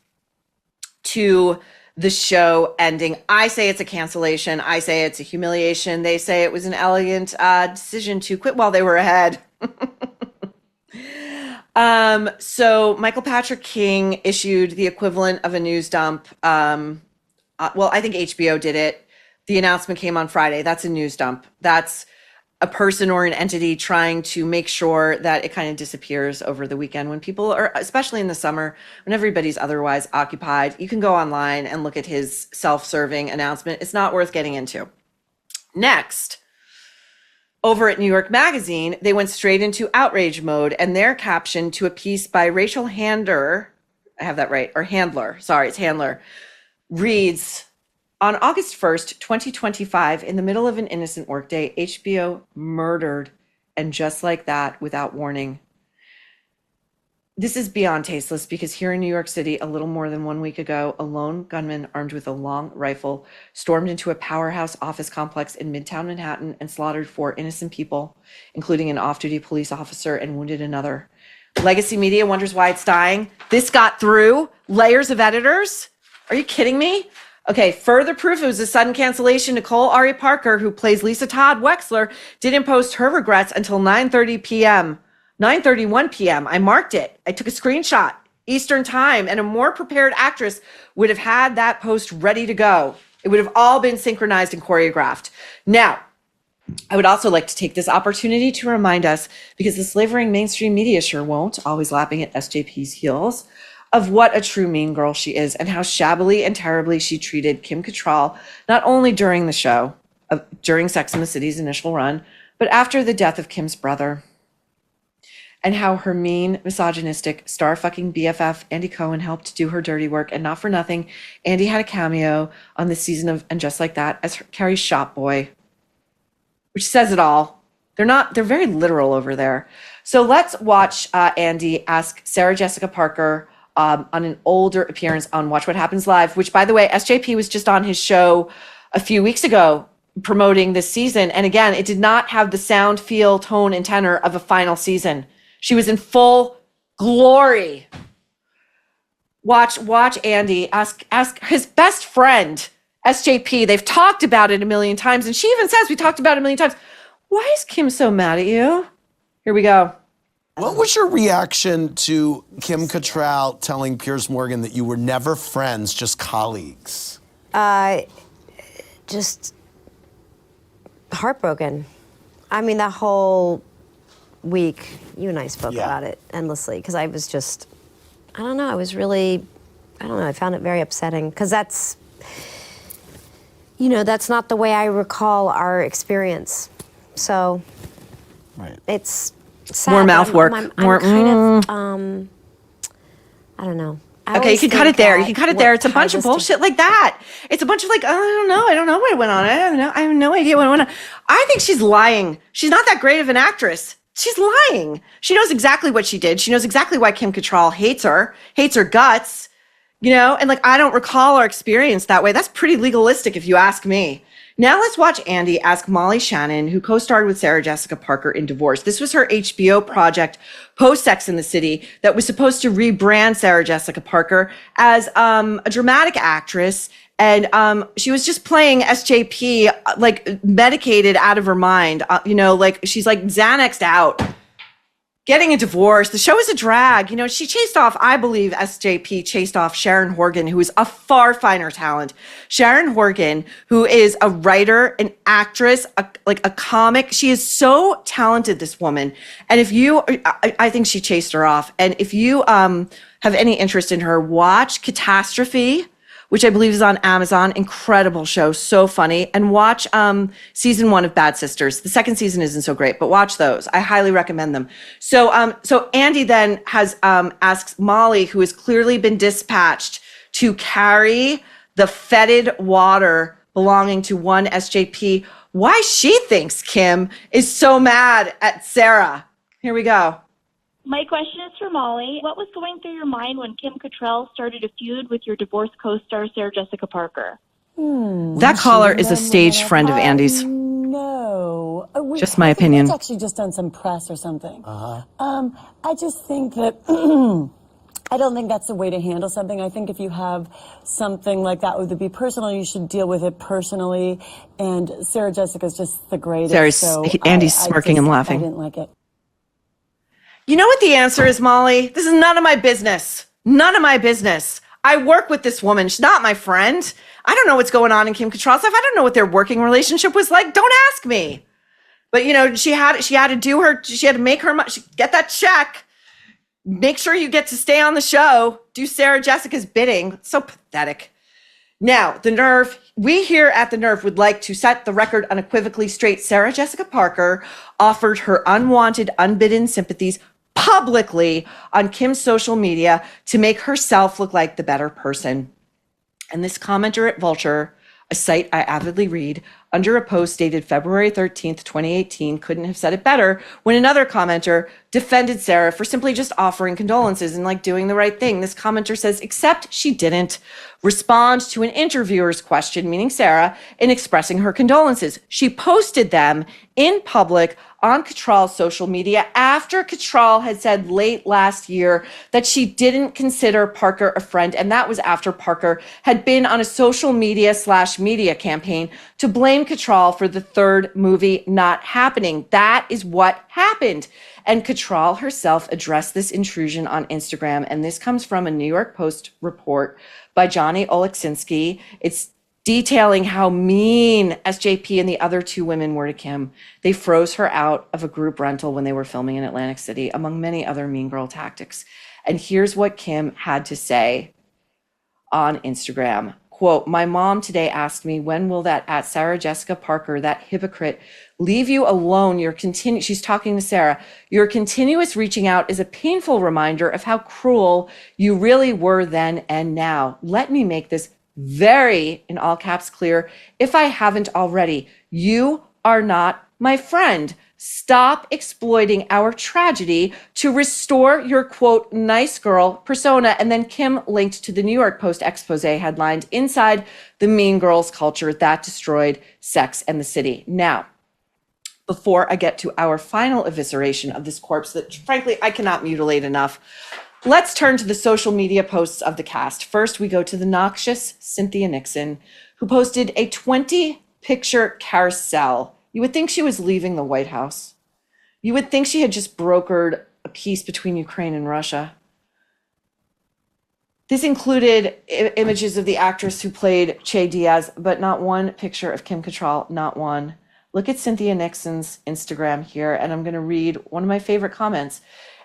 to the show ending. I say it's a cancellation. I say it's a humiliation. They say it was an elegant decision to quit while they were ahead. So Michael Patrick King issued the equivalent of a news dump. Well, I think HBO did it. The announcement came on Friday. That's a news dump. That's a person or an entity trying to make sure that it kind of disappears over the weekend when people are, especially in the summer, when everybody's otherwise occupied. You can go online and look at his self-serving announcement. It's not worth getting into. Next, over at New York Magazine, they went straight into outrage mode, and their caption to a piece by Rachel Handler, I have that right, or Handler, sorry, it's Handler, reads, on August 1st, 2025, in the middle of an innocent workday, HBO murdered, and just like that, without warning. This is beyond tasteless because here in New York City, a little more than 1 week ago, a lone gunman armed with a long rifle stormed into a powerhouse office complex in Midtown Manhattan and slaughtered 4 innocent people, including an off-duty police officer, and wounded another. Legacy media wonders why it's dying. This got through layers of editors. Are you kidding me? Okay, further proof it was a sudden cancellation. Nicole Ari Parker, who plays Lisa Todd Wexler, didn't post her regrets until 9:30 p.m. 9:31 p.m. I marked it. I took a screenshot, Eastern time, and a more prepared actress would have had that post ready to go. It would have all been synchronized and choreographed. Now, I would also like to take this opportunity to remind us, because the slavering mainstream media sure won't, always lapping at SJP's heels, of what a true mean girl she is and how shabbily and terribly she treated Kim Cattrall, not only during the show, during Sex and the City's initial run, but after the death of Kim's brother. And how her mean, misogynistic, star-fucking BFF Andy Cohen helped do her dirty work. And not for nothing, Andy had a cameo on this season of And Just Like That as Carrie's shop boy, which says it all. They're very literal over there. So let's watch Andy ask Sarah Jessica Parker on an older appearance on Watch What Happens Live, which, by the way, SJP was just on his show a few weeks ago promoting this season. And again, it did not have the sound, feel, tone, and tenor of a final season. She was in full glory. Watch Andy ask his best friend, SJP. They've talked about it a million times, and she even says, we talked about it a million times. Why is Kim so mad at you? Here we go. What was your reaction to Kim Cattrall telling Piers Morgan that you were never friends, just colleagues? Just heartbroken. I mean, that whole week, you and I spoke about it endlessly, because I was just, I don't know, I found it very upsetting, because that's not the way I recall our experience. So it's sad. More mouth work. I'm kind of, I don't know. Okay, you can cut it there. You can cut it there. It's a bunch of bullshit like that. It's a bunch of like, I don't know what went on. I have no idea what went on. I think she's lying. She's not that great of an actress. She's lying. She knows exactly what she did. She knows exactly why Kim Cattrall hates her guts, and like, I don't recall our experience that way. That's pretty legalistic if you ask me. Now let's watch Andy ask Molly Shannon, who co-starred with Sarah Jessica Parker in Divorce. This was her HBO project post Sex and the City that was supposed to rebrand Sarah Jessica Parker as a dramatic actress. And she was just playing SJP, like medicated out of her mind. Like she's like Xanaxed out, getting a divorce. The show is a drag. She chased off, I believe SJP chased off Sharon Horgan, who is a far finer talent. Sharon Horgan, who is a writer, an actress, a comic. She is so talented, this woman. And I think she chased her off. And if you have any interest in her, watch Catastrophe, which I believe is on Amazon. Incredible show, so funny. And watch season 1 of Bad Sisters. The second season isn't so great, but watch those. I highly recommend them. So Andy then has asks Molly, who has clearly been dispatched to carry the fetid water belonging to one SJP, why she thinks Kim is so mad at Sarah. Here we go. My question is for Molly. What was going through your mind when Kim Cattrall started a feud with your divorced co-star, Sarah Jessica Parker? That caller is a staged friend of Andy's. No. Just my opinion. It's actually just done some press or something. I just think that I don't think that's the way to handle something. I think if you have something like that would be personal, you should deal with it personally. And Sarah Jessica's just the greatest. Andy's smirking and laughing. I didn't like it. You know what the answer is, Molly? This is none of my business. None of my business. I work with this woman. She's not my friend. I don't know what's going on in Kim Cattrall's life. I don't know what their working relationship was like. Don't ask me. But she had to make her get that check. Make sure you get to stay on the show. Do Sarah Jessica's bidding. It's so pathetic. Now, The Nerve, we here at The Nerve would like to set the record unequivocally straight. Sarah Jessica Parker offered her unwanted, unbidden sympathies publicly on Kim's social media to make herself look like the better person. And this commenter at Vulture, a site I avidly read, under a post dated February 13th, 2018, couldn't have said it better when another commenter defended Sarah for simply just offering condolences and like doing the right thing. This commenter says, except she didn't respond to an interviewer's question, meaning Sarah, in expressing her condolences. She posted them in public on Cattrall's social media after Cattrall had said late last year that she didn't consider Parker a friend. And that was after Parker had been on a social media /media campaign to blame Cattrall for the third movie not happening. That is what happened. And Cattrall herself addressed this intrusion on Instagram. And this comes from a New York Post report by Johnny Oleksinski. It's detailing how mean SJP and the other two women were to Kim. They froze her out of a group rental when they were filming in Atlantic City, among many other mean girl tactics. And here's what Kim had to say on Instagram. Quote, my mom today asked me, when will that at Sarah Jessica Parker, that hypocrite, leave you alone? She's talking to Sarah. Your continuous reaching out is a painful reminder of how cruel you really were then and now. Let me make this very, in all caps, clear. If I haven't already, you are not my friend. Stop exploiting our tragedy to restore your, quote, nice girl persona. And then Kim linked to the New York Post expose headlined, Inside the Mean Girls Culture That Destroyed Sex and the City. Now, before I get to our final evisceration of this corpse that, frankly, I cannot mutilate enough, let's turn to the social media posts of the cast. First, we go to the noxious Cynthia Nixon, who posted a 20-picture carousel. You would think she was leaving the White House. You would think she had just brokered a peace between Ukraine and Russia. This included images of the actress who played Che Diaz, but not one picture of Kim Cattrall, not one. Look at Cynthia Nixon's Instagram here, and I'm going to read one of my favorite comments.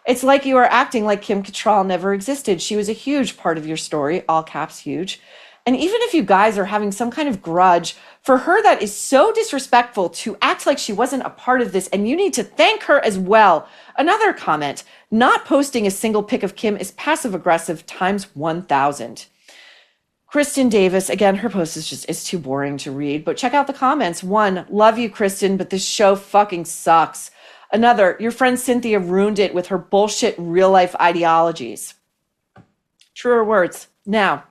It's like you are acting like Kim Cattrall never existed. She was a huge part of your story, all caps huge. And even if you guys are having some kind of grudge, for her that is so disrespectful to act like she wasn't a part of this, and you need to thank her as well. Another comment, not posting a single pic of Kim is passive-aggressive times 1,000. Kristen Davis, again, her post is too boring to read, but check out the comments. One, love you, Kristen, but this show fucking sucks. Another, your friend Cynthia ruined it with her bullshit real-life ideologies. Truer words. Now,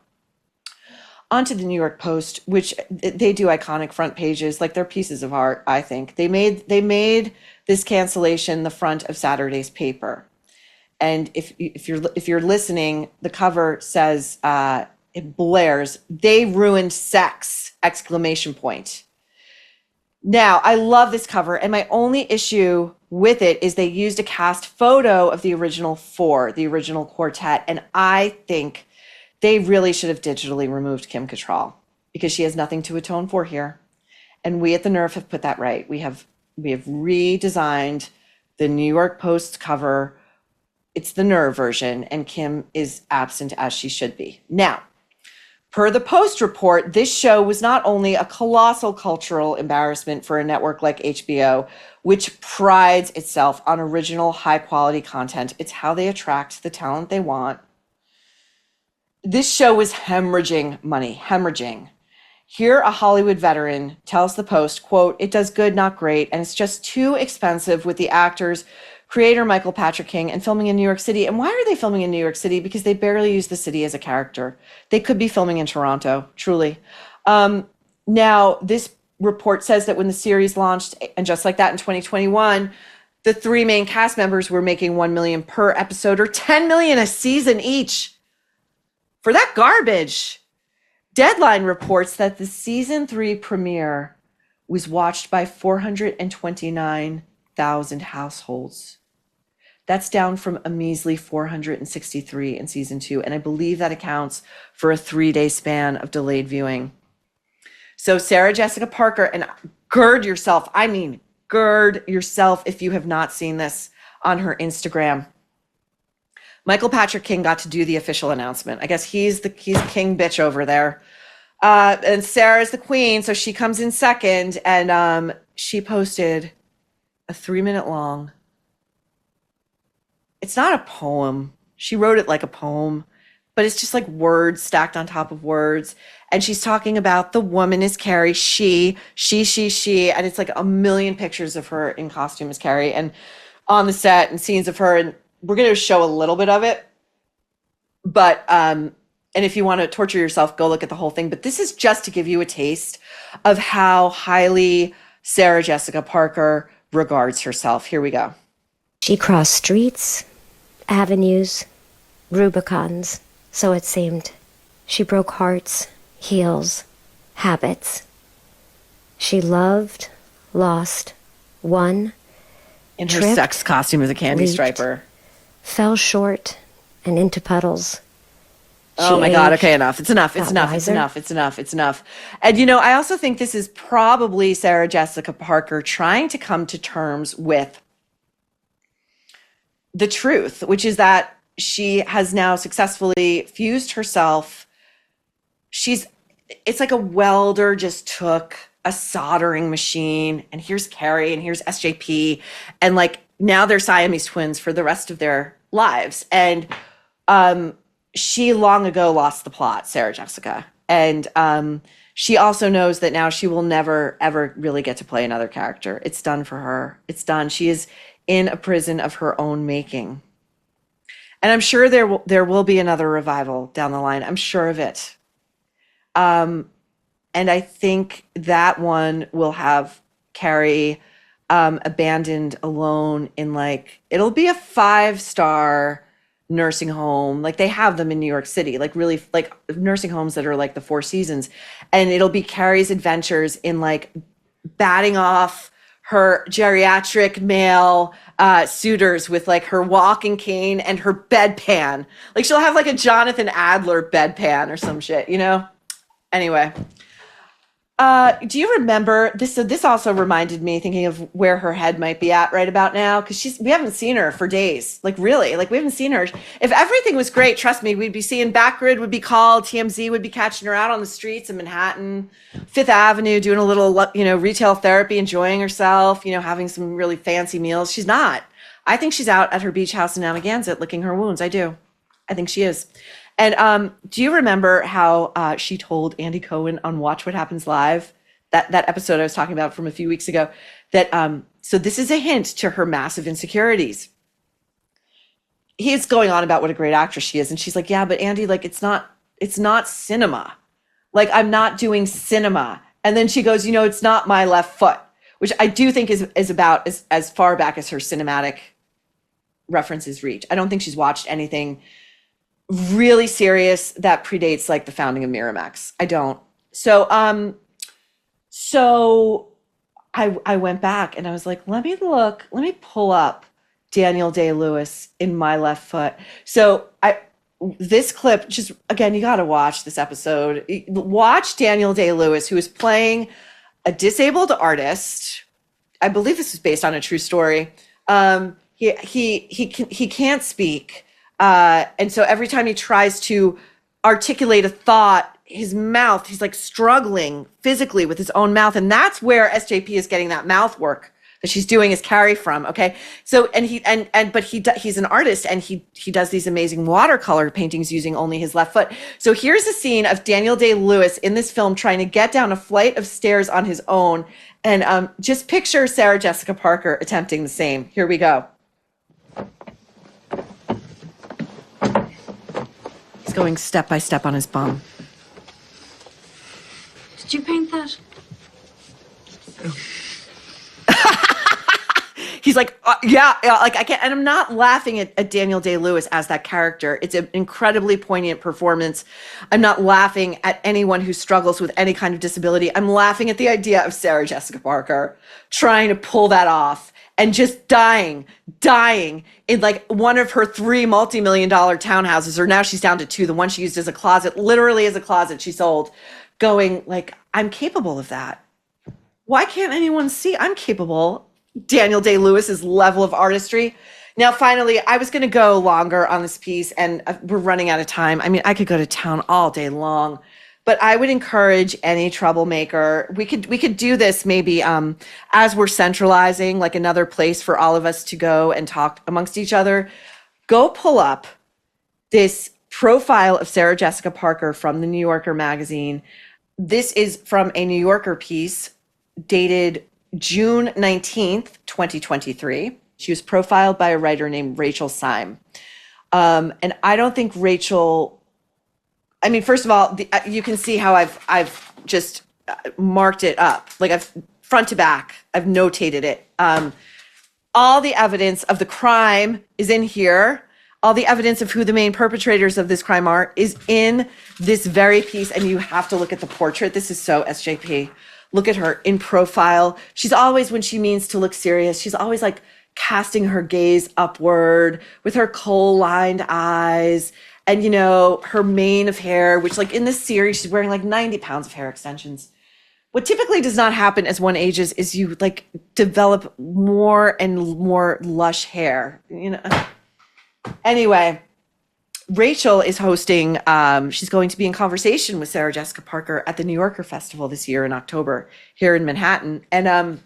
onto the New York Post, which they do iconic front pages, like they're pieces of art, I think. They made this cancellation the front of Saturday's paper. And if you're listening, the cover says, it blares, "They ruined sex!" ! Now, I love this cover, and my only issue with it is they used a cast photo of the original four, the original quartet, and I think they really should have digitally removed Kim Cattrall because she has nothing to atone for here. And we at the Nerve have put that right. We have redesigned the New York Post cover. It's the Nerve version, and Kim is absent as she should be. Now, per the Post report, this show was not only a colossal cultural embarrassment for a network like HBO, which prides itself on original, high-quality content. It's how they attract the talent they want. This show was hemorrhaging money, hemorrhaging. Here, a Hollywood veteran tells the Post, quote, "It does good, not great, and it's just too expensive with the actors, creator Michael Patrick King, and filming in New York City." And why are they filming in New York City? Because they barely use the city as a character. They could be filming in Toronto, truly. Now, this report says that when the series launched, and just like that in 2021, the three main cast members were making $1 million per episode or $10 million a season each for that garbage. Deadline reports that the season 3 premiere was watched by 429,000 households. That's down from a measly 463 in season 2. And I believe that accounts for a 3-day span of delayed viewing. So Sarah Jessica Parker, and gird yourself if you have not seen this on her Instagram. Michael Patrick King got to do the official announcement. I guess he's king bitch over there. And Sarah's the queen, so she comes in second, and she posted a 3-minute long. It's not a poem. She wrote it like a poem, but it's just like words stacked on top of words. And she's talking about the woman is Carrie, she, and it's like a million pictures of her in costume as Carrie and on the set and scenes of her. And we're going to show a little bit of it, but, and if you want to torture yourself, go look at the whole thing. But this is just to give you a taste of how highly Sarah Jessica Parker regards herself. Here we go. She crossed streets, avenues, Rubicons, so it seemed. She broke hearts, heels, habits. She loved, lost, won, In her tripped, sex costume as a candy leaped, striper. fell short and into puddles. Oh She my God. aged, Okay, enough. It's enough. It's got enough. It's wiser. enough. It's enough. It's enough. And, you know, I also think this is probably Sarah Jessica Parker trying to come to terms with the truth, which is that she has now successfully fused herself. It's like a welder just took a soldering machine, and here's Carrie and here's SJP. And like now they're Siamese twins for the rest of their lives. And, she long ago lost the plot, Sarah Jessica. And she also knows that now she will never, ever really get to play another character. It's done for her. It's done. She is in a prison of her own making. And I'm sure there will be another revival down the line. I'm sure of it. And I think that one will have Carrie abandoned alone in it'll be a 5-star nursing home. Like they have them in New York City, like really like nursing homes that are like the Four Seasons. And it'll be Carrie's adventures in batting off her geriatric male suitors with her walking cane and her bedpan. Like she'll have a Jonathan Adler bedpan or some shit, you know? Anyway. Do you remember this? So this also reminded me, thinking of where her head might be at right about now, because we haven't seen her for days. Really, we haven't seen her. If everything was great, trust me, we'd be seeing Backgrid would be called, TMZ would be catching her out on the streets of Manhattan, Fifth Avenue, doing a little, retail therapy, enjoying herself, having some really fancy meals. She's not. I think she's out at her beach house in Amagansett licking her wounds. I do. I think she is. And do you remember how she told Andy Cohen on Watch What Happens Live, that episode I was talking about from a few weeks ago, that so this is a hint to her massive insecurities. He's going on about what a great actress she is, and she's like, yeah, but Andy, it's not cinema. I'm not doing cinema. And then she goes, it's not my left foot, which I do think is about as far back as her cinematic references reach. I don't think she's watched anything really serious that predates the founding of Miramax. I don't. So I went back and I was like, let me pull up Daniel Day-Lewis in My Left Foot. So this clip, just again, you got to watch this episode. Watch Daniel Day-Lewis, who is playing a disabled artist. I believe this is based on a true story. He can't speak. And so every time he tries to articulate a thought, his mouth, he's struggling physically with his own mouth. And that's where SJP is getting that mouth work that she's doing as Carrie from. Okay. So, but he's an artist, and he does these amazing watercolor paintings using only his left foot. So here's a scene of Daniel Day-Lewis in this film trying to get down a flight of stairs on his own. And just picture Sarah Jessica Parker attempting the same. Here we go. He's going step by step on his bum. Did you paint that? He's yeah, I can't, and I'm not laughing at Daniel Day-Lewis as that character. It's an incredibly poignant performance. I'm not laughing at anyone who struggles with any kind of disability. I'm laughing at the idea of Sarah Jessica Parker trying to pull that off and just dying in one of her 3 multi-million-dollar townhouses, or now she's down to 2, the one she used as a closet, literally as a closet she sold, going I'm capable of that. Why can't anyone see I'm capable? Daniel Day-Lewis's level of artistry. Now, finally, I was going to go longer on this piece, and we're running out of time. I mean, I could go to town all day long, but I would encourage any troublemaker. We could do this maybe as we're centralizing, another place for all of us to go and talk amongst each other. Go pull up this profile of Sarah Jessica Parker from the New Yorker magazine. This is from a New Yorker piece dated June 19th, 2023. She was profiled by a writer named Rachel Syme. And I don't think Rachel, first of all, you can see how I've just marked it up. I've front to back, I've notated it. All the evidence of the crime is in here. All the evidence of who the main perpetrators of this crime are is in this very piece. And you have to look at the portrait. This is so SJP. look at her in profile. She's always, when she means to look serious, she's always like casting her gaze upward with her kohl-lined eyes. And, you know, her mane of hair, which like in this series, she's wearing like 90 pounds of hair extensions. What typically does not happen as one ages is you like develop more and more lush hair, you know. Anyway, Rachel is hosting, she's going to be in conversation with Sarah Jessica Parker at the New Yorker Festival this year in October here in Manhattan. And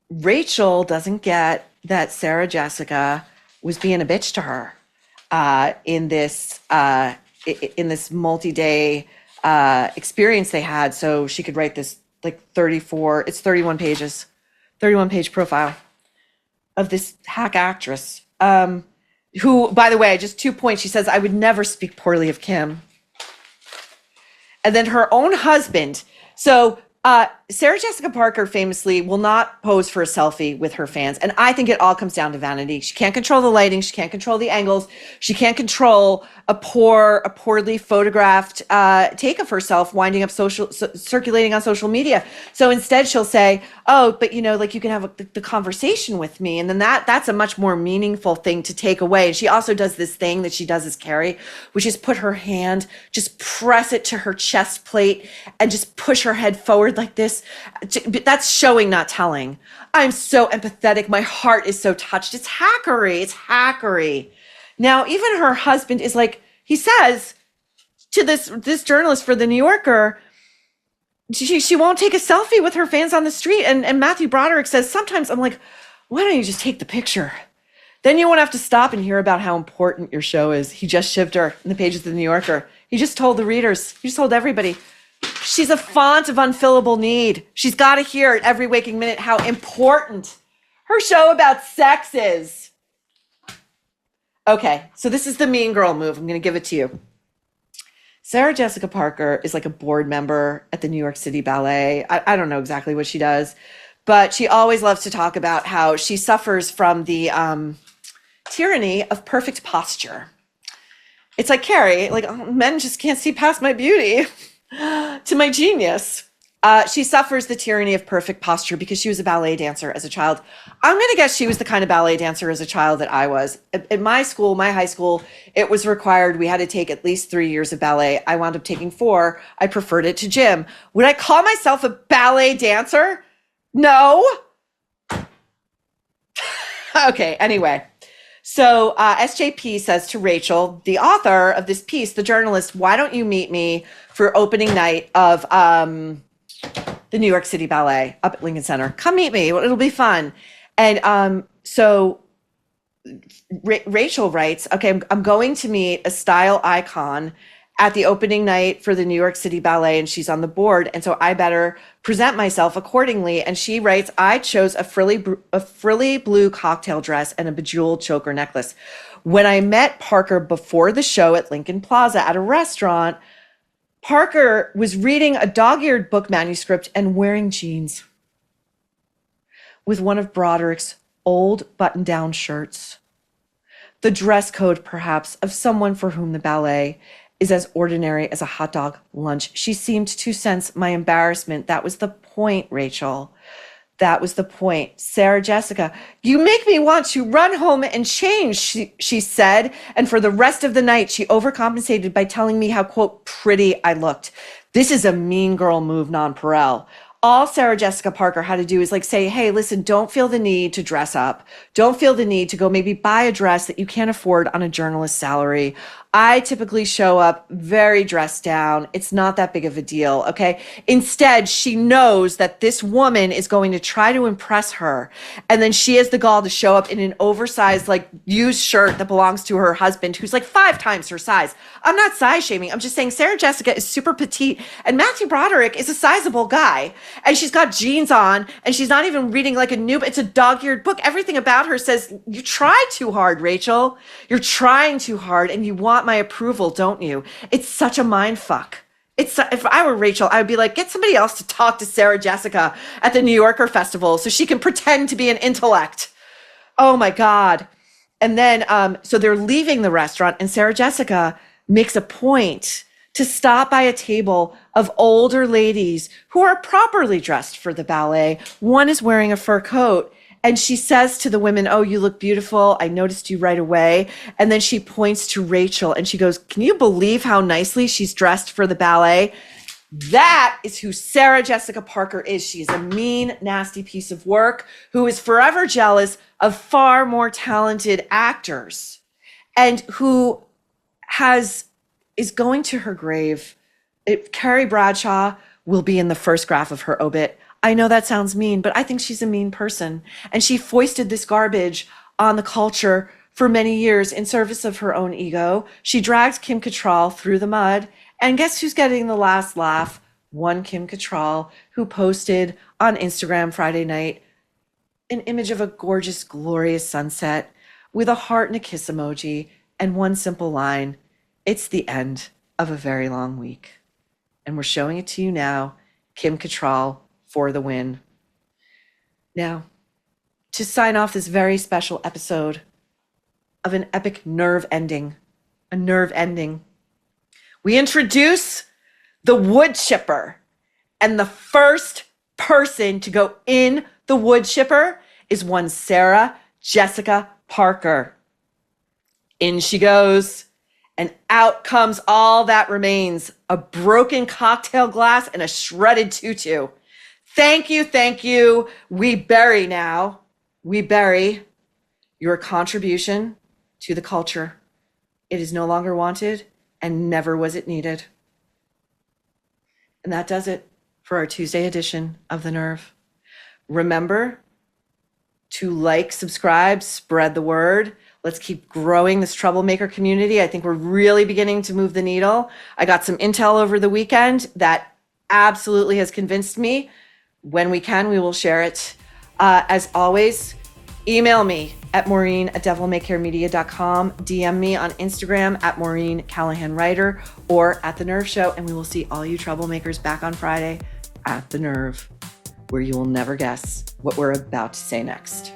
Rachel doesn't get that Sarah Jessica was being a bitch to her in this multi-day experience they had, so she could write this like 31 pages, 31-page profile of this hack actress, who, by the way, just 2 points, she says, I would never speak poorly of Kim. And then her own husband. So Sarah Jessica Parker famously will not pose for a selfie with her fans. And I think it all comes down to vanity. She can't control the lighting. She can't control the angles. She can't control a poorly photographed take of herself winding up circulating on social media. So instead she'll say, oh, but you know, like you can have the conversation with me. And then that's a much more meaningful thing to take away. And she also does this thing that she does as Carrie, which is put her hand, just press it to her chest plate and just push her head forward like this. That's showing, not telling. I'm so empathetic. My heart is so touched. It's hackery. It's hackery. Now, even her husband is like, he says to this journalist for the New Yorker, she won't take a selfie with her fans on the street. And Matthew Broderick says, sometimes I'm like, why don't you just take the picture? Then you won't have to stop and hear about how important your show is. He just shivved her in the pages of the New Yorker. He just told the readers, he just told everybody, she's a font of unfillable need. She's got to hear at every waking minute how important her show about sex is. Okay, so this is the mean girl move. I'm going to give it to you. Sarah Jessica Parker is like a board member at the New York City Ballet. I don't know exactly what she does, but she always loves to talk about how she suffers from the tyranny of perfect posture. It's like, Carrie, like, oh, men just can't see past my beauty to my genius. She suffers the tyranny of perfect posture because she was a ballet dancer as a child. I'm going to guess she was the kind of ballet dancer as a child that I was. At my school, my high school, it was required. We had to take at least 3 years of ballet. I wound up taking 4. I preferred it to gym. Would I call myself a ballet dancer? No. Okay, anyway. So SJP says to Rachel, the author of this piece, the journalist, why don't you meet me for opening night of the New York City Ballet up at Lincoln Center? Come meet me. It'll be fun. And so Rachel writes, okay, I'm going to meet a style icon at the opening night for the New York City Ballet, and she's on the board. And so I better present myself accordingly. And she writes, I chose a frilly blue cocktail dress and a bejeweled choker necklace. When I met Parker before the show at Lincoln Plaza at a restaurant, Parker was reading a dog-eared book manuscript and wearing jeans with one of Broderick's old button-down shirts. The dress code, perhaps, of someone for whom the ballet is as ordinary as a hot dog lunch. She seemed to sense my embarrassment. That was the point, Rachel. That was the point. Sarah Jessica, you make me want to run home and change, she said. And for the rest of the night, she overcompensated by telling me how, quote, pretty I looked. This is a mean girl move, nonpareil. All Sarah Jessica Parker had to do is like say, hey, listen, don't feel the need to dress up. Don't feel the need to go maybe buy a dress that you can't afford on a journalist's salary. I typically show up very dressed down. It's not that big of a deal, okay? Instead, she knows that this woman is going to try to impress her. And then she has the gall to show up in an oversized, like, used shirt that belongs to her husband, who's like 5 times her size. I'm not size shaming. I'm just saying Sarah Jessica is super petite. And Matthew Broderick is a sizable guy. And she's got jeans on. And she's not even reading like a noob. It's a dog-eared book. Everything about her says, you try too hard, Rachel. You're trying too hard. And you want my approval, don't you? It's such a mind fuck. If I were Rachel, I would be like, get somebody else to talk to Sarah Jessica at the New Yorker Festival so she can pretend to be an intellect. Oh my God. And then, so they're leaving the restaurant and Sarah Jessica makes a point to stop by a table of older ladies who are properly dressed for the ballet. One is wearing a fur coat, and she says to the women, "Oh, you look beautiful. I noticed you right away." And then she points to Rachel and she goes, "Can you believe how nicely she's dressed for the ballet?" That is who Sarah Jessica Parker is. She is a mean, nasty piece of work who is forever jealous of far more talented actors and who is going to her grave. Carrie Bradshaw will be in the first graph of her obit. I know that sounds mean, but I think she's a mean person. And she foisted this garbage on the culture for many years in service of her own ego. She dragged Kim Cattrall through the mud. And guess who's getting the last laugh? One Kim Cattrall, who posted on Instagram Friday night an image of a gorgeous, glorious sunset with a heart and a kiss emoji and one simple line: "It's the end of a very long week." And we're showing it to you now. Kim Cattrall for the win. Now, to sign off this very special episode of an epic nerve ending, we introduce the Woodchipper. And the first person to go in the Woodchipper is one Sarah Jessica Parker. In she goes, and out comes all that remains: a broken cocktail glass and a shredded tutu. Thank you. We bury your contribution to the culture. It is no longer wanted, and never was it needed. And that does it for our Tuesday edition of The Nerve. Remember to like, subscribe, spread the word. Let's keep growing this troublemaker community. I think we're really beginning to move the needle. I got some intel over the weekend that absolutely has convinced me. When we can, we will share it. As always, email me at maureen@devilmaycaremedia.com. DM me on Instagram at Maureen Callahan Writer or at The Nerve Show. And we will see all you troublemakers back on Friday at The Nerve, where you will never guess what we're about to say next.